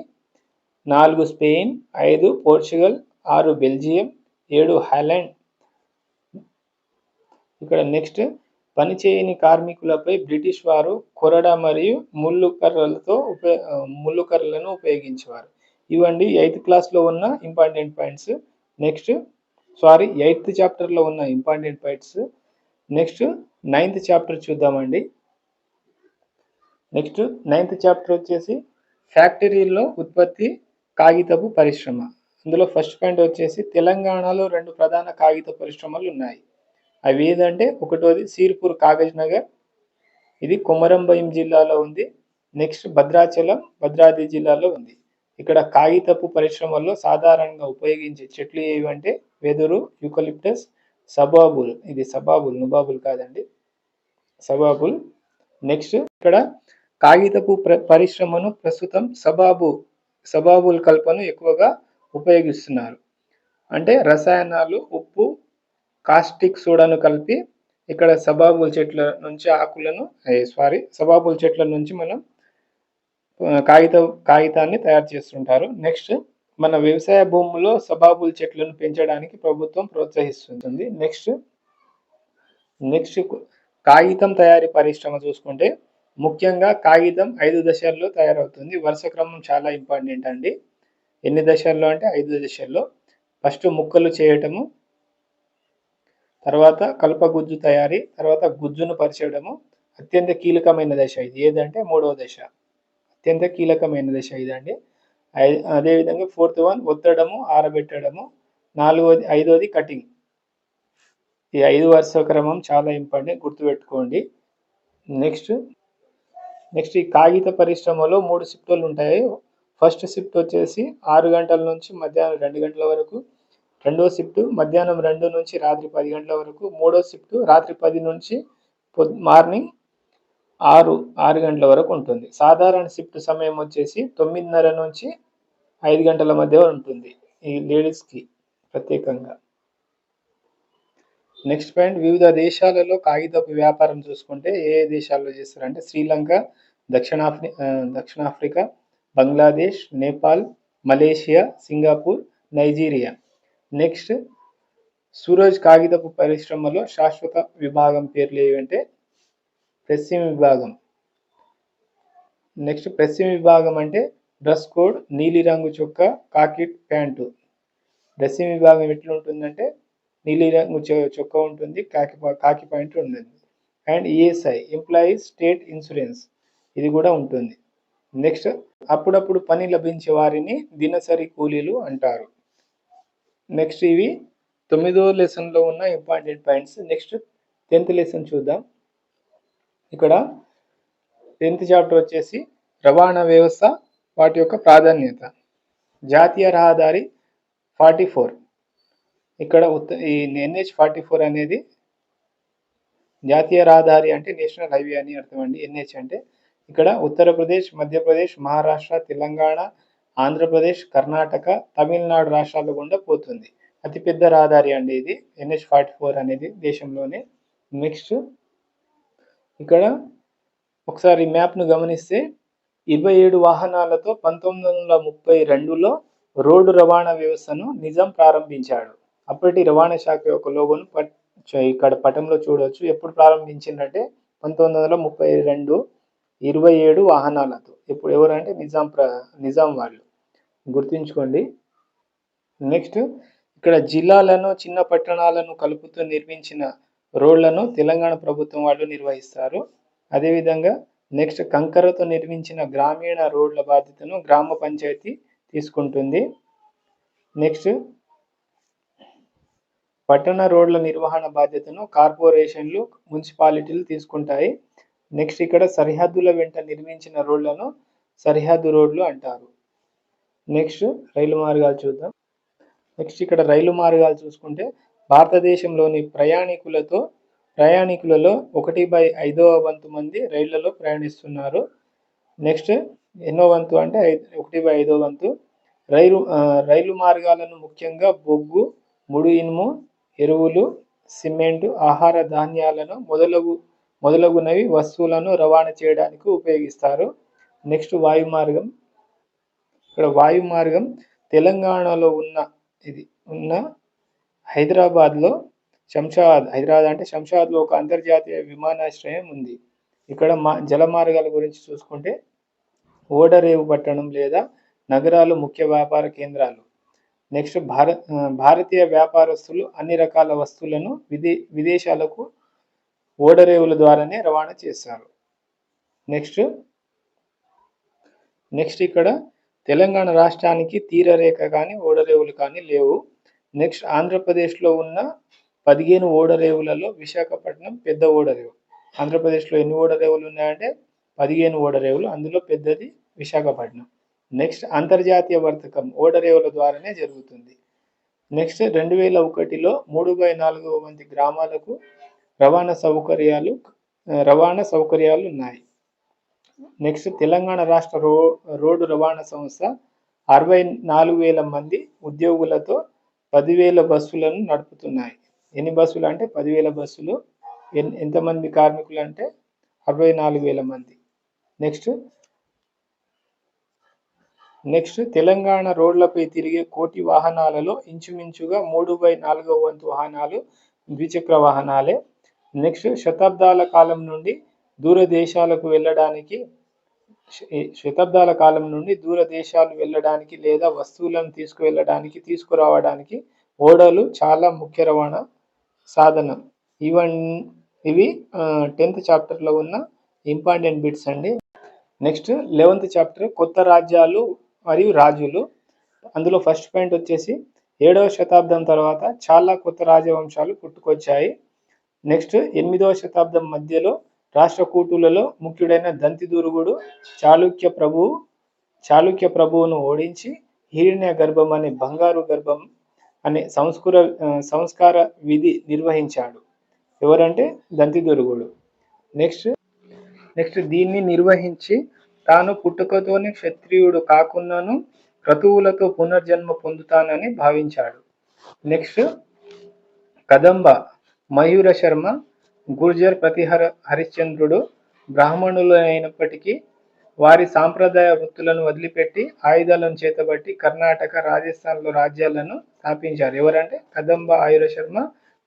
Speaker 1: 4 Spain, 5 Portugal, 6 Belgium, 7 Holland. ఇక్కడ నెక్స్ట్ పనిచేయని కార్మికులపై బ్రిటిష్ వారు కొరడా మరియు ముళ్ళు కర్రలను ఉపయోగించేవారు. ఇవండి 8th క్లాస్లో ఉన్న ఇంపార్టెంట్ పాయింట్స్. నెక్స్ట్ 8th చాప్టర్లో ఉన్న important points. Next 9th chapter చూద్దామండి. నెక్స్ట్ 9th చాప్టర్ వచ్చేసి ఫ్యాక్టరీల్లో ఉత్పత్తి కాగితపు పరిశ్రమ. అందులో ఫస్ట్ పాయింట్ వచ్చేసి తెలంగాణలో 2 ప్రధాన కాగిత పరిశ్రమలు ఉన్నాయి. అవి ఏదంటే, ఒకటోది సిర్పూర్ కాగజ్ నగర్, ఇది కొమరంభీం జిల్లాలో ఉంది. నెక్స్ట్ భద్రాచలం భద్రాద్రి జిల్లాలో ఉంది. ఇక్కడ కాగితపు పరిశ్రమల్లో సాధారణంగా ఉపయోగించే చెట్లు ఏవంటే వెదురు, యూకలిప్టస్, సబాబుల్. ఇది సబాబుల్, నుబాబుల్ కాదండి, సబాబుల్. నెక్స్ట్ ఇక్కడ కాగితపు పరిశ్రమను ప్రస్తుతం సబాబుల్ కల్పను ఎక్కువగా ఉపయోగిస్తున్నారు. అంటే రసాయనాలు, ఉప్పు, కాస్టిక్ సోడాను కలిపి ఇక్కడ సబాబుల్ చెట్ల నుంచి మనం కాగితాన్ని తయారు చేస్తుంటారు. నెక్స్ట్ మన వ్యవసాయ భూముల్లో సబాబుల్ చెట్లను పెంచడానికి ప్రభుత్వం ప్రోత్సహిస్తుంది. నెక్స్ట్ కాగితం తయారీ పరిశ్రమ చూసుకుంటే, ముఖ్యంగా కాగితం 5 దశల్లో తయారవుతుంది. వరుస క్రమం చాలా ఇంపార్టెంట్ అండి. ఎన్ని దశల్లో అంటే 5 దశల్లో. ఫస్ట్ ముక్కలు చేయటము, తర్వాత కలపగుజ్జు తయారీ, తర్వాత గుజ్జును పరిచయడము అత్యంత కీలకమైన దశ. ఇది ఏదంటే 3వ దశ, అత్యంత కీలకమైన దశ ఇదండి. అదేవిధంగా 4th వన్ ఒత్తడము, ఆరబెట్టడము, 5వది కటింగ్. ఈ 5 వరుస క్రమం చాలా ఇంపార్టెంట్, గుర్తుపెట్టుకోండి. నెక్స్ట్ ఈ కాగిత పరిశ్రమలో 3 షిఫ్టులు ఉంటాయి. ఫస్ట్ షిఫ్ట్ వచ్చేసి 6 గంటల నుంచి మధ్యాహ్నం 2 గంటల వరకు, రెండో షిఫ్ట్ మధ్యాహ్నం 2 నుంచి రాత్రి 10 గంటల వరకు, మూడో షిఫ్ట్ రాత్రి 10 నుంచి మార్నింగ్ 6 గంటల వరకు ఉంటుంది. సాధారణ షిఫ్ట్ సమయం వచ్చేసి 9:30 నుంచి 5 గంటల మధ్య ఉంటుంది ఈ లేడీస్కి ప్రత్యేకంగా. నెక్స్ట్ పాయింట్, వివిధ దేశాలలో కాగితపు వ్యాపారం చూసుకుంటే ఏ దేశాల్లో చేస్తారంటే శ్రీలంక, దక్షిణాఫ్రికా, Bangladesh, Nepal, Malaysia, Singapore, Nigeria. Next Suraj కాగితపు పరిశ్రమలో శాశ్వత విభాగం పేర్లు ఏవంటే ప్రెస్సింగ్ విభాగం. నెక్స్ట్ ప్రెస్సింగ్ విభాగం అంటే డ్రెస్ కోడ్ నీలిరంగు చొక్కా, కాకి ప్యాంటు. డ్రెస్సింగ్ విభాగం ఎట్లా ఉంటుందంటే నీలిరంగు చొక్కా ఉంటుంది, కాకి ప్యాంటు ఉంటుంది. And ESI employees state insurance ఇది కూడా ఉంటుంది. నెక్స్ట్ అప్పుడప్పుడు పని లభించే వారిని దినసరి కూలీలు అంటారు. నెక్స్ట్ ఇవి 9వ లెసన్లో ఉన్న important points. Next 10th lesson చూద్దాం. ఇక్కడ 10th చాప్టర్ వచ్చేసి రవాణా వ్యవస్థ, వాటి యొక్క ప్రాధాన్యత. జాతీయ రహదారి 44, ఇక్కడ ఈ NH44 అనేది జాతీయ రహదారి అంటే నేషనల్ హైవే అని అర్థం అండి. NH అంటే ఇక్కడ ఉత్తరప్రదేశ్, మధ్యప్రదేశ్, మహారాష్ట్ర, తెలంగాణ, ఆంధ్రప్రదేశ్, కర్ణాటక, తమిళనాడు రాష్ట్రాల గుండా పోతుంది. అతిపెద్ద రహదారి అండి ఇది NH44 అనేది దేశంలోనే. నెక్స్ట్ ఇక్కడ ఒకసారి మ్యాప్ను గమనిస్తే 27 వాహనాలతో 1932లో రోడ్డు రవాణా వ్యవస్థను నిజాం ప్రారంభించాడు. అప్పటి రవాణా శాఖ యొక్క లోగోను ఇక్కడ పటంలో చూడవచ్చు. ఎప్పుడు ప్రారంభించిందంటే 1932, 27 వాహనాలతో. ఇప్పుడు ఎవరంటే నిజాం వాళ్ళు, గుర్తుంచుకోండి. నెక్స్ట్ ఇక్కడ జిల్లాలను, చిన్న పట్టణాలను కలుపుతూ నిర్మించిన రోడ్లను తెలంగాణ ప్రభుత్వం వాళ్ళు నిర్వహిస్తారు. అదేవిధంగా నెక్స్ట్ కంకరతో నిర్మించిన గ్రామీణ రోడ్ల బాధ్యతను గ్రామ పంచాయతీ తీసుకుంటుంది. నెక్స్ట్ పట్టణ రోడ్ల నిర్వహణ బాధ్యతను కార్పొరేషన్లు, మున్సిపాలిటీలు తీసుకుంటాయి. నెక్స్ట్ ఇక్కడ సరిహద్దుల వెంట నిర్మించిన రోడ్లను సరిహద్దు రోడ్లు అంటారు. నెక్స్ట్ రైలు మార్గాలు చూద్దాం. నెక్స్ట్ ఇక్కడ రైలు మార్గాలు చూసుకుంటే భారతదేశంలోని ప్రయాణికులలో 1/5వ వంతు మంది రైళ్లలో ప్రయాణిస్తున్నారు. నెక్స్ట్ ఎన్నో వంతు అంటే 1/5వ వంతు. రైలు మార్గాలను ముఖ్యంగా బొగ్గు, ముడి ఇనుము, ఎరువులు, సిమెంటు, ఆహార ధాన్యాలను మొదలగునవి వస్తువులను రవాణా చేయడానికి ఉపయోగిస్తారు. నెక్స్ట్ వాయు మార్గం. ఇక్కడ వాయు మార్గం తెలంగాణలో ఉన్న హైదరాబాద్లో శంషాబాద్లో ఒక అంతర్జాతీయ విమానాశ్రయం ఉంది. ఇక్కడ జల మార్గాల గురించి చూసుకుంటే ఓడరేవు పట్టణం లేదా నగరాలు ముఖ్య వ్యాపార కేంద్రాలు. నెక్స్ట్ భారతీయ వ్యాపారస్తులు అన్ని రకాల వస్తువులను విదేశాలకు ఓడరేవుల ద్వారానే రవాణా చేస్తారు. నెక్స్ట్ ఇక్కడ తెలంగాణ రాష్ట్రానికి తీరరేఖ కానీ ఓడరేవులు కానీ లేవు. నెక్స్ట్ ఆంధ్రప్రదేశ్లో ఉన్న 15 ఓడరేవులలో విశాఖపట్నం పెద్ద ఓడరేవు. ఆంధ్రప్రదేశ్లో ఎన్ని ఓడరేవులు ఉన్నాయంటే 15 ఓడరేవులు, అందులో పెద్దది విశాఖపట్నం. నెక్స్ట్ అంతర్జాతీయ వర్తకం ఓడరేవుల ద్వారానే జరుగుతుంది. నెక్స్ట్ 2001లో 3/4 వంతు గ్రామాలకు రవాణా సౌకర్యాలు ఉన్నాయి. నెక్స్ట్ తెలంగాణ రాష్ట్ర రోడ్డు రవాణా సంస్థ 64,000 మంది ఉద్యోగులతో 10,000 బస్సులను నడుపుతున్నాయి. ఎన్ని బస్సులు అంటే 10,000 బస్సులు. ఎంతమంది కార్మికులు అంటే 64,000 మంది. నెక్స్ట్ తెలంగాణ రోడ్లపై తిరిగే కోటి వాహనాలలో ఇంచుమించుగా 3/4 వంతు వాహనాలు ద్విచక్ర వాహనాలే. నెక్స్ట్ శతాబ్దాల కాలం నుండి దూర దేశాలకు వెళ్ళడానికి శతాబ్దాల కాలం నుండి దూర దేశాలు వెళ్ళడానికి లేదా వస్తువులను తీసుకువెళ్ళడానికి తీసుకురావడానికి ఓడలు చాలా ముఖ్య రవాణా సాధనం. ఇవి 10th చాప్టర్లో ఉన్న ఇంపార్టెంట్ బిట్స్ అండి. నెక్స్ట్ 11th చాప్టర్ కొత్త రాజ్యాలు మరియు రాజులు. అందులో ఫస్ట్ పాయింట్ వచ్చేసి 7వ శతాబ్దం తర్వాత చాలా కొత్త రాజవంశాలు పుట్టుకొచ్చాయి. నెక్స్ట్ 8వ శతాబ్దం మధ్యలో రాష్ట్రకూటులలో ముఖ్యుడైన దంతిదుర్గుడు చాళుక్య ప్రభువును ఓడించి హిరణ్య గర్భం అనే బంగారు గర్భం అనే సంస్కార విధి నిర్వహించాడు. ఎవరంటే దంతిదుర్గుడు. నెక్స్ట్ దీన్ని నిర్వహించి తాను పుట్టుకతోనే క్షత్రియుడు కాకున్నాను క్రతువులతో పునర్జన్మ పొందుతానని భావించాడు. నెక్స్ట్ కదంబ మయూర శర్మ గుర్జర్ ప్రతిహర హరిశ్చంద్రుడు బ్రాహ్మణులు అయినప్పటికీ వారి సాంప్రదాయ వృత్తులను వదిలిపెట్టి ఆయుధాలను చేతబట్టి కర్ణాటక రాజస్థాన్లో రాజ్యాలను స్థాపించారు. ఎవరంటే కదంబ ఆయుర శర్మ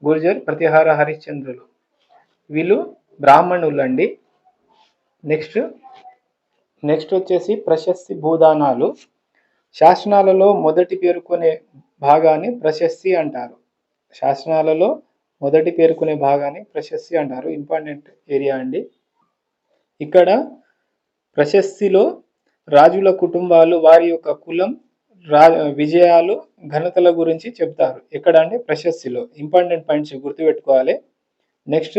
Speaker 1: గుర్జర్ ప్రతిహార హరిశ్చంద్రులు. వీళ్ళు బ్రాహ్మణులండి. నెక్స్ట్ వచ్చేసి ప్రశస్తి భూదానాలు. శాసనాలలో మొదటి పేర్కొనే భాగాన్ని ప్రశస్తి అంటారు. శాసనాలలో మొదటి పేర్కొనే భాగాన్ని ప్రశస్తి అంటారు. ఇంపార్టెంట్ ఏరియా అండి. ఇక్కడ ప్రశస్తిలో రాజుల కుటుంబాలు వారి యొక్క కులం విజయాలు ఘనతల గురించి చెప్తారు. ఎక్కడ అంటే ప్రశస్తిలో. ఇంపార్టెంట్ పాయింట్స్ గుర్తుపెట్టుకోవాలి. నెక్స్ట్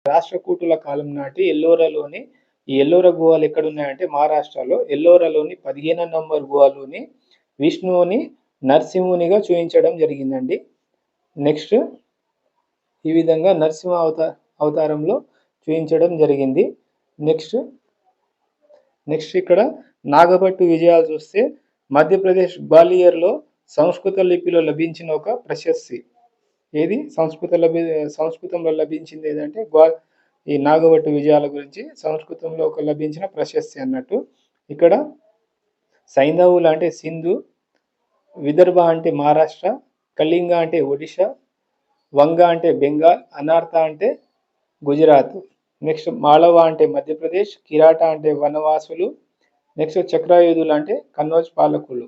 Speaker 1: రాష్ట్రకూటుల కాలం నాటి ఎల్లోరాలోని ఈ ఎల్లోరా గుహలు ఎక్కడున్నాయంటే మహారాష్ట్రలో ఎల్లోరాలోని 15వ నంబర్ గుహలోని విష్ణువుని నరసింహునిగా చూపించడం జరిగిందండి. నెక్స్ట్ ఈ విధంగా నరసింహ అవతారంలో చూపించడం జరిగింది. నెక్స్ట్ ఇక్కడ నాగభట్టు విజయాలు చూస్తే మధ్యప్రదేశ్ గ్వాలియర్లో సంస్కృత లిపిలో లభించిన ఒక ప్రశస్తి. ఏది సంస్కృతంలో లభించింది ఏదంటే ఈ నాగభట్టు విజయాల గురించి సంస్కృతంలో ఒక లభించిన ప్రశస్తి అన్నట్టు. ఇక్కడ సైంధవులు అంటే సింధు, విదర్భ అంటే మహారాష్ట్ర, కళింగ అంటే ఒడిషా, వంగ అంటే బెంగాల్, అనార్త అంటే గుజరాత్. నెక్స్ట్ మాళవ అంటే మధ్యప్రదేశ్, కిరాట అంటే వనవాసులు. నెక్స్ట్ చక్రాయుధులు అంటే కన్నౌజ్ పాలకులు.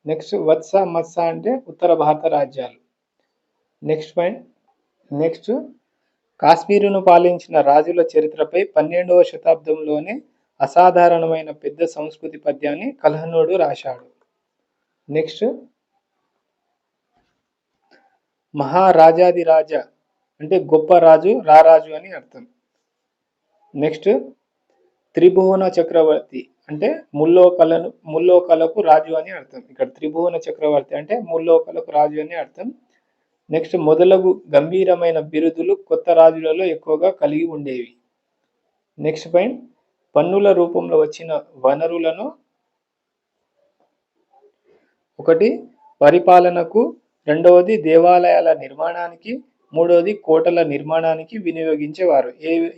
Speaker 1: నెక్స్ట్ వత్స మత్స అంటే ఉత్తర భారత రాజ్యాలు. నెక్స్ట్ కాశ్మీరును పాలించిన రాజుల చరిత్రపై 12వ శతాబ్దంలోనే అసాధారణమైన పెద్ద సంస్కృతి పద్యాన్ని కల్హణుడు రాశాడు. నెక్స్ట్ మహారాజాదిరాజ అంటే గొప్ప రాజు, రారాజు అని అర్థం. నెక్స్ట్ త్రిభువన చక్రవర్తి అంటే ముల్లోకలకు రాజు అని అర్థం. ఇక్కడ త్రిభువన చక్రవర్తి అంటే ముల్లోకలకు రాజు అని అర్థం. నెక్స్ట్ మొదలగు గంభీరమైన బిరుదులు కొత్త రాజులలో ఎక్కువగా కలిగి ఉండేవి. నెక్స్ట్ పాయింట్ పన్నుల రూపంలో వచ్చిన వనరులను ఒకటి పరిపాలనకు, రెండవది దేవాలయాల నిర్మాణానికి, మూడవది కోటల నిర్మాణానికి వినియోగించేవారు.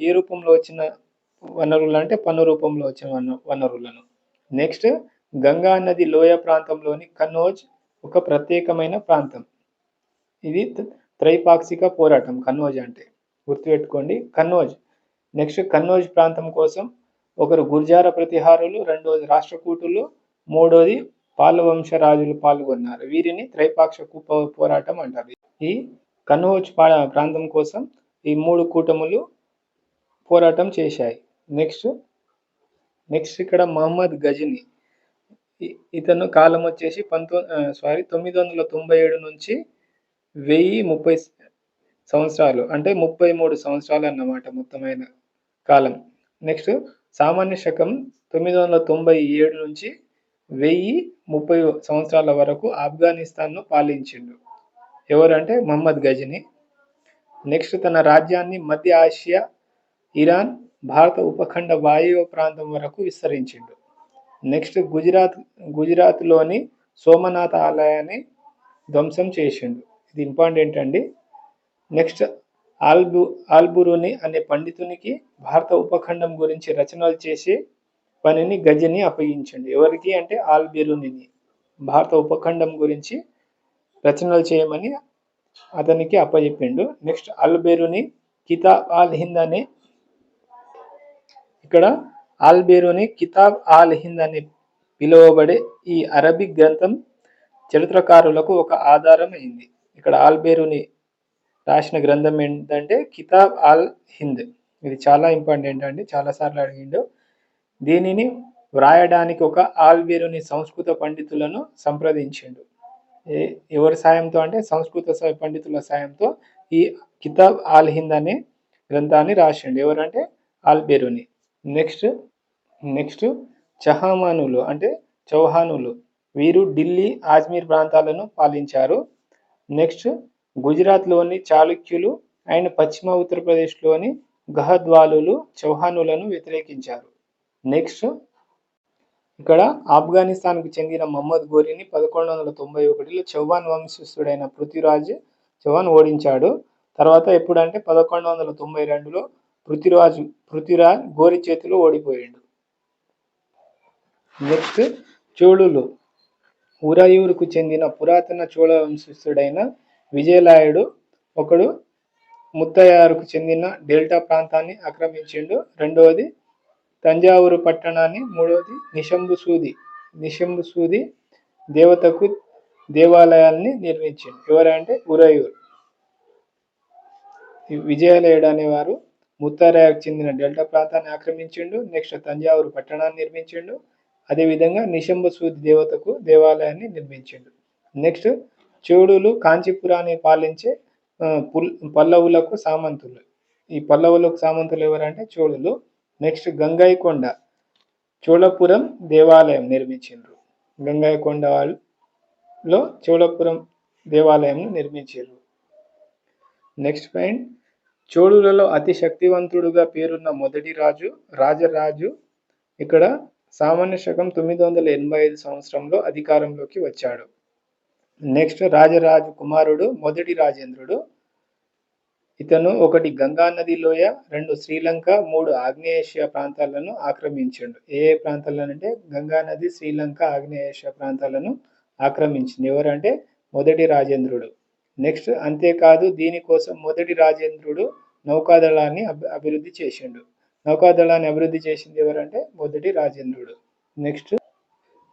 Speaker 1: ఏ రూపంలో వచ్చిన వనరులు అంటే పన్ను రూపంలో వచ్చిన వనరులను. నెక్స్ట్ గంగా నది లోయ ప్రాంతంలోని కన్నౌజ్ ఒక ప్రత్యేకమైన ప్రాంతం. ఇది త్రైపాక్షిక పోరాటం కన్నౌజ్ అంటే గుర్తుపెట్టుకోండి. కన్నౌజ్. నెక్స్ట్ కన్నౌజ్ ప్రాంతం కోసం ఒకరు గుర్జార ప్రతిహారులు, రెండవది రాష్ట్రకూటులు, మూడవది పాలవంశ రాజులు పాల్గొన్నారు. వీరిని త్రైపాక్షిక పోరాటం అంటారు. ఈ కన్నౌజ్ ప్రాంతం కోసం ఈ 3 కూటములు పోరాటం చేశాయి. నెక్స్ట్ ఇక్కడ మహమ్మద్ గజని. ఇతను కాలం వచ్చేసి 997 నుంచి 1030 సంవత్సరాలు అంటే 33 సంవత్సరాలు అన్నమాట మొత్తమైన కాలం. నెక్స్ట్ సామాన్య శకం 997 నుంచి 1030 సంవత్సరాల వరకు ఆఫ్ఘనిస్తాన్ను పాలించిండు. ఎవరంటే మహమ్మద్ గజని. నెక్స్ట్ తన రాజ్యాన్ని మధ్య ఆసియా, ఇరాన్, భారత ఉపఖండ వాయువ్య ప్రాంతం వరకు విస్తరించిండు. నెక్స్ట్ గుజరాత్లోని సోమనాథ ఆలయాన్ని ధ్వంసం చేసిండు. ఇది ఇంపార్టెంట్ అండి. నెక్స్ట్ ఆల్బురుని అనే పండితునికి భారత ఉపఖండం గురించి రచనలు చేసే పనిని గజని అప్పగించండి. ఎవరికి అంటే ఆల్బెరునిని భారత ఉపఖండం గురించి రచనలు చేయమని అతనికి అప్పచెప్పిండు. నెక్స్ట్ ఆల్బెరుని కితాబ్ అల్ హింద్ అనే ఇక్కడ ఆల్బెరూని కితాబ్ ఆల్ హింద్ అని పిలువబడే ఈ అరబిక్ గ్రంథం చరిత్రకారులకు ఒక ఆధారం అయింది. ఇక్కడ ఆల్బెరూని రాసిన గ్రంథం ఏంటంటే కితాబ్ ఆల్ హింద్. ఇది చాలా ఇంపార్టెంట్ అండి, చాలాసార్లు అడిగిండు. దీనిని వ్రాయడానికి ఒక ఆల్బెరూని సంస్కృత పండితులను సంప్రదించిండు. ఎవరి సాయంతో అంటే సంస్కృత పండితుల సాయంతో ఈ కితాబ్ ఆల్ హింద్ అనే గ్రంథాన్ని రాసిండు. ఎవరంటే ఆల్బెరూని. నెక్స్ట్ చహామానులు అంటే చౌహానులు. వీరు ఢిల్లీ, అజ్మీర్ ప్రాంతాలను పాలించారు. నెక్స్ట్ గుజరాత్లోని చాళుక్యులు అండ్ పశ్చిమ ఉత్తరప్రదేశ్లోని గహద్వాలులు చౌహానులను వ్యతిరేకించారు. నెక్స్ట్ ఇక్కడ ఆఫ్ఘనిస్తాన్కు చెందిన మహమ్మద్ ఘోరీని 1191లో చౌహాన్ వంశస్థుడైన పృథ్వీరాజ్ చౌహాన్ ఓడించాడు. తర్వాత ఎప్పుడంటే 1192లో పృథ్వీరాజ్ ఘోరీ చేతిలో ఓడిపోయాడు. నెక్స్ట్ చోళులు. ఉరయూరుకు చెందిన పురాతన చోళ వంశస్థుడైన విజయలాయుడు ఒకడు ముత్తయారుకు చెందిన డెల్టా ప్రాంతాన్ని ఆక్రమించిండు. రెండవది తంజావూరు పట్టణాన్ని. మూడవది నిశంభుసూది దేవతకు దేవాలయాల్ని నిర్మించిండు. ఎవరంటే ఉరయూరు. విజయలాయుడు అనేవారు ముత్తరాయకు చెందిన డెల్టా ప్రాంతాన్ని ఆక్రమించిండు. నెక్స్ట్ తంజావూరు పట్టణాన్ని నిర్మించిండు. అదేవిధంగా నిశంభసూది దేవతకు దేవాలయాన్ని నిర్మించిండు. నెక్స్ట్ చోళులు కాంచీపురాన్ని పాలించే పల్లవులకు సామంతులు. ఈ పల్లవులకు సామంతులు ఎవరంటే చోళులు. నెక్స్ట్ గంగైకొండ చోళపురం దేవాలయం నిర్మించిండ్రు. గంగైకొండలో చోళపురం దేవాలయం నిర్మించారు. నెక్స్ట్ పాయింట్, చోళులలో అతి శక్తివంతుడుగా పేరున్న మొదటి రాజు రాజరాజు ఇక్కడ సామాన్య శకం 985 సంవత్సరంలో అధికారంలోకి వచ్చాడు. నెక్స్ట్ రాజరాజు కుమారుడు మొదటి రాజేంద్రుడు. ఇతను 1 గంగా నది లోయ, 2 శ్రీలంక, 3 ఆగ్నేయేషియా ప్రాంతాలను ఆక్రమించిండు. ఏ ప్రాంతాలను అంటే గంగా నది, శ్రీలంక, ఆగ్నేయేషియా ప్రాంతాలను ఆక్రమించింది. ఎవరంటే మొదటి రాజేంద్రుడు. నెక్స్ట్ అంతేకాదు దీనికోసం మొదటి రాజేంద్రుడు నౌకాదళాన్ని అభివృద్ధి చేసిండు. నౌకాదళాన్ని అభివృద్ధి చేసింది ఎవరంటే మొదటి రాజేంద్రుడు.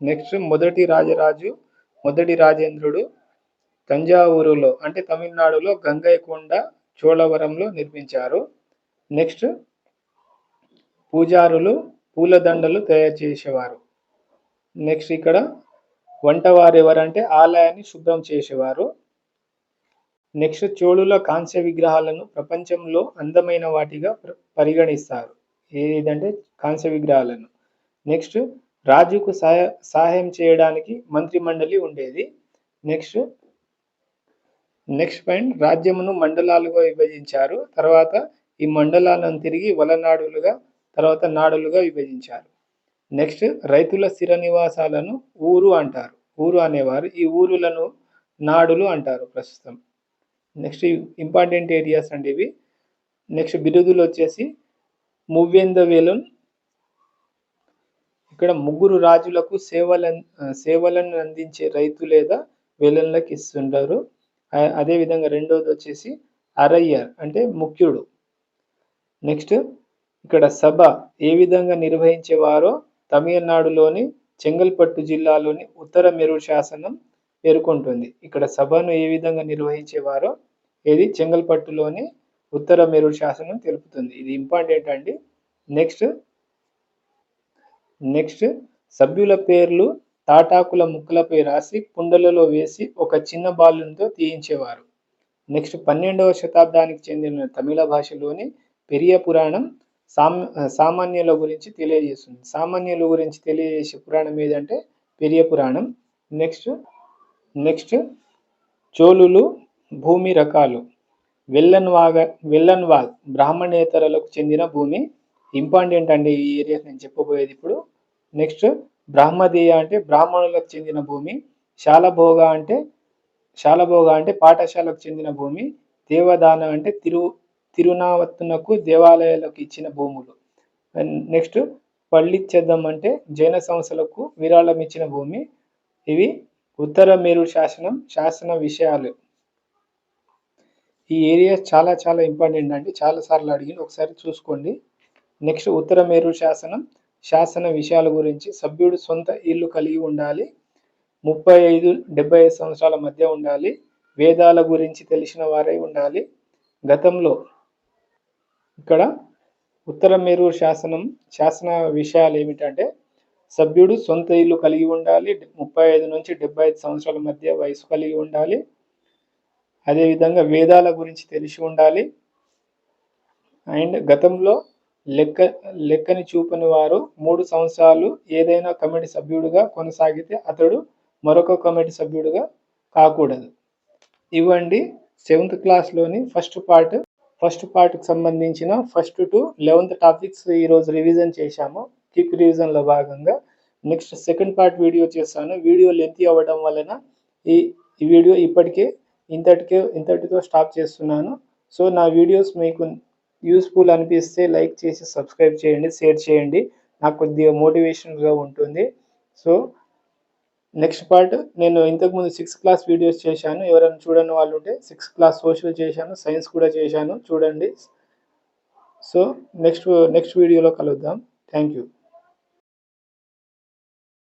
Speaker 1: నెక్స్ట్ మొదటి రాజేంద్రుడు తంజావూరులో అంటే తమిళనాడులో గంగైకొండ చోళవరంలో నిర్మించారు. నెక్స్ట్ పూజారులు పూలదండలు తయారు చేసేవారు. నెక్స్ట్ ఇక్కడ వంటవారు ఎవరంటే ఆలయాన్ని శుభ్రం చేసేవారు. నెక్స్ట్ చోళుల కాంస్య విగ్రహాలను ప్రపంచంలో అందమైన వాటిగా పరిగణిస్తారు. ఏదంటే కాంస్య విగ్రహాలను. నెక్స్ట్ రాజుకు సహాయం చేయడానికి మంత్రి మండలి ఉండేది. నెక్స్ట్ పాయింట్, రాజ్యమును మండలాలుగా విభజించారు. తర్వాత ఈ మండలాలను తిరిగి వలనాడులుగా తర్వాత నాడులుగా విభజించారు. నెక్స్ట్ రైతుల స్థిర నివాసాలను ఊరు అంటారు. ఊరు అనేవారు. ఈ ఊరులను నాడులు అంటారు ప్రస్తుతం. నెక్స్ట్ ఇంపార్టెంట్ ఏరియాస్ అండి ఇవి. నెక్స్ట్ బిరుదులు వచ్చేసి మువ్వెందవేలన్. ఇక్కడ ముగ్గురు రాజులకు సేవలను అందించే రైతు లేదా వేలన్లకు ఇస్తుంటారు. అదేవిధంగా రెండోది వచ్చేసి అరయ్యర్ అంటే ముఖ్యుడు. నెక్స్ట్ ఇక్కడ సభ ఏ విధంగా నిర్వహించేవారో తమిళనాడులోని చెంగల్పట్టు జిల్లాలోని ఉత్తర మెరూర్ శాసనం పేర్కొంటుంది. ఇక్కడ సభను ఏ విధంగా నిర్వహించేవారో ఇది చెంగల్పట్టులోని ఉత్తర మెరూర్ శాసనం తెలుపుతుంది. ఇది ఇంపార్టెంట్ అండి. నెక్స్ట్ సభ్యుల పేర్లు తాటాకుల ముక్కలపై రాసి కుండలలో వేసి ఒక చిన్న బాలునితో తీయించేవారు. నెక్స్ట్ 12వ శతాబ్దానికి చెందిన తమిళ భాషలోని పెరియ పురాణం సామాన్యుల గురించి తెలియజేస్తుంది. సామాన్యుల గురించి తెలియజేసే పురాణం ఏదంటే పెరియ పురాణం. నెక్స్ట్ చోళులు భూమి రకాలు. వెల్లన్వాగ్ బ్రాహ్మణేతరులకు చెందిన భూమి. ఇంపార్టెంట్ అండి ఈ ఏరియా నేను చెప్పబోయేది ఇప్పుడు. నెక్స్ట్ బ్రాహ్మదీయ అంటే బ్రాహ్మణులకు చెందిన భూమి. శాలభోగ అంటే పాఠశాలకు చెందిన భూమి. దేవదాన అంటే తిరునావత్తునకు దేవాలయాలకు ఇచ్చిన భూములు. నెక్స్ట్ పళ్ళిచ్చేద్దం అంటే జైన సంస్థలకు విరాళం ఇచ్చిన భూమి. ఇవి ఉత్తర మేరూర్ శాసన విషయాలు. ఈ ఏరియాస్ చాలా చాలా ఇంపార్టెంట్ అండి, చాలా సార్లు అడిగి ఒకసారి చూసుకోండి. నెక్స్ట్ ఉత్తర మేరూర్ శాసనం శాసన విషయాల గురించి సభ్యుడు సొంత ఇల్లు కలిగి ఉండాలి, 35-75 సంవత్సరాల మధ్య ఉండాలి, వేదాల గురించి తెలిసిన వారై ఉండాలి. గతంలో ఇక్కడ ఉత్తర మేరూరు శాసన విషయాలు ఏమిటంటే సభ్యుడు సొంత ఇల్లు కలిగి ఉండాలి, 35-75 సంవత్సరాల మధ్య వయసు కలిగి ఉండాలి, అదేవిధంగా వేదాల గురించి తెలిసి ఉండాలి, అండ్ గతంలో లెక్కని చూపని వారు 3 సంవత్సరాలు ఏదైనా కమిటీ సభ్యుడిగా కొనసాగితే అతడు మరొక కమిటీ సభ్యుడిగా కాకూడదు. ఇవ్వండి 7th క్లాస్లోని ఫస్ట్ పార్ట్కి సంబంధించిన 1st to 11th టాపిక్స్ ఈరోజు రివిజన్ చేశాము. క్విక్ రివిజన్లో భాగంగా నెక్స్ట్ 2nd పార్ట్ వీడియో చేస్తాను. వీడియో లెంతీ అవ్వడం వలన ఈ వీడియో ఇంతటితో స్టాప్ చేస్తున్నాను. సో నా వీడియోస్ మీకు యూస్ఫుల్ అనిపిస్తే లైక్ చేసి సబ్స్క్రైబ్ చేయండి, షేర్ చేయండి, నాకు కొద్దిగా మోటివేషన్గా ఉంటుంది. సో నెక్స్ట్ పార్ట్ నేను ఇంతకుముందు 6th క్లాస్ వీడియోస్ చేశాను. ఎవరైనా చూడని వాళ్ళు ఉంటే 6th క్లాస్ సోషల్ చేశాను, సైన్స్ కూడా చేశాను, చూడండి. సో నెక్స్ట్ వీడియోలో కలుద్దాం. Thank you.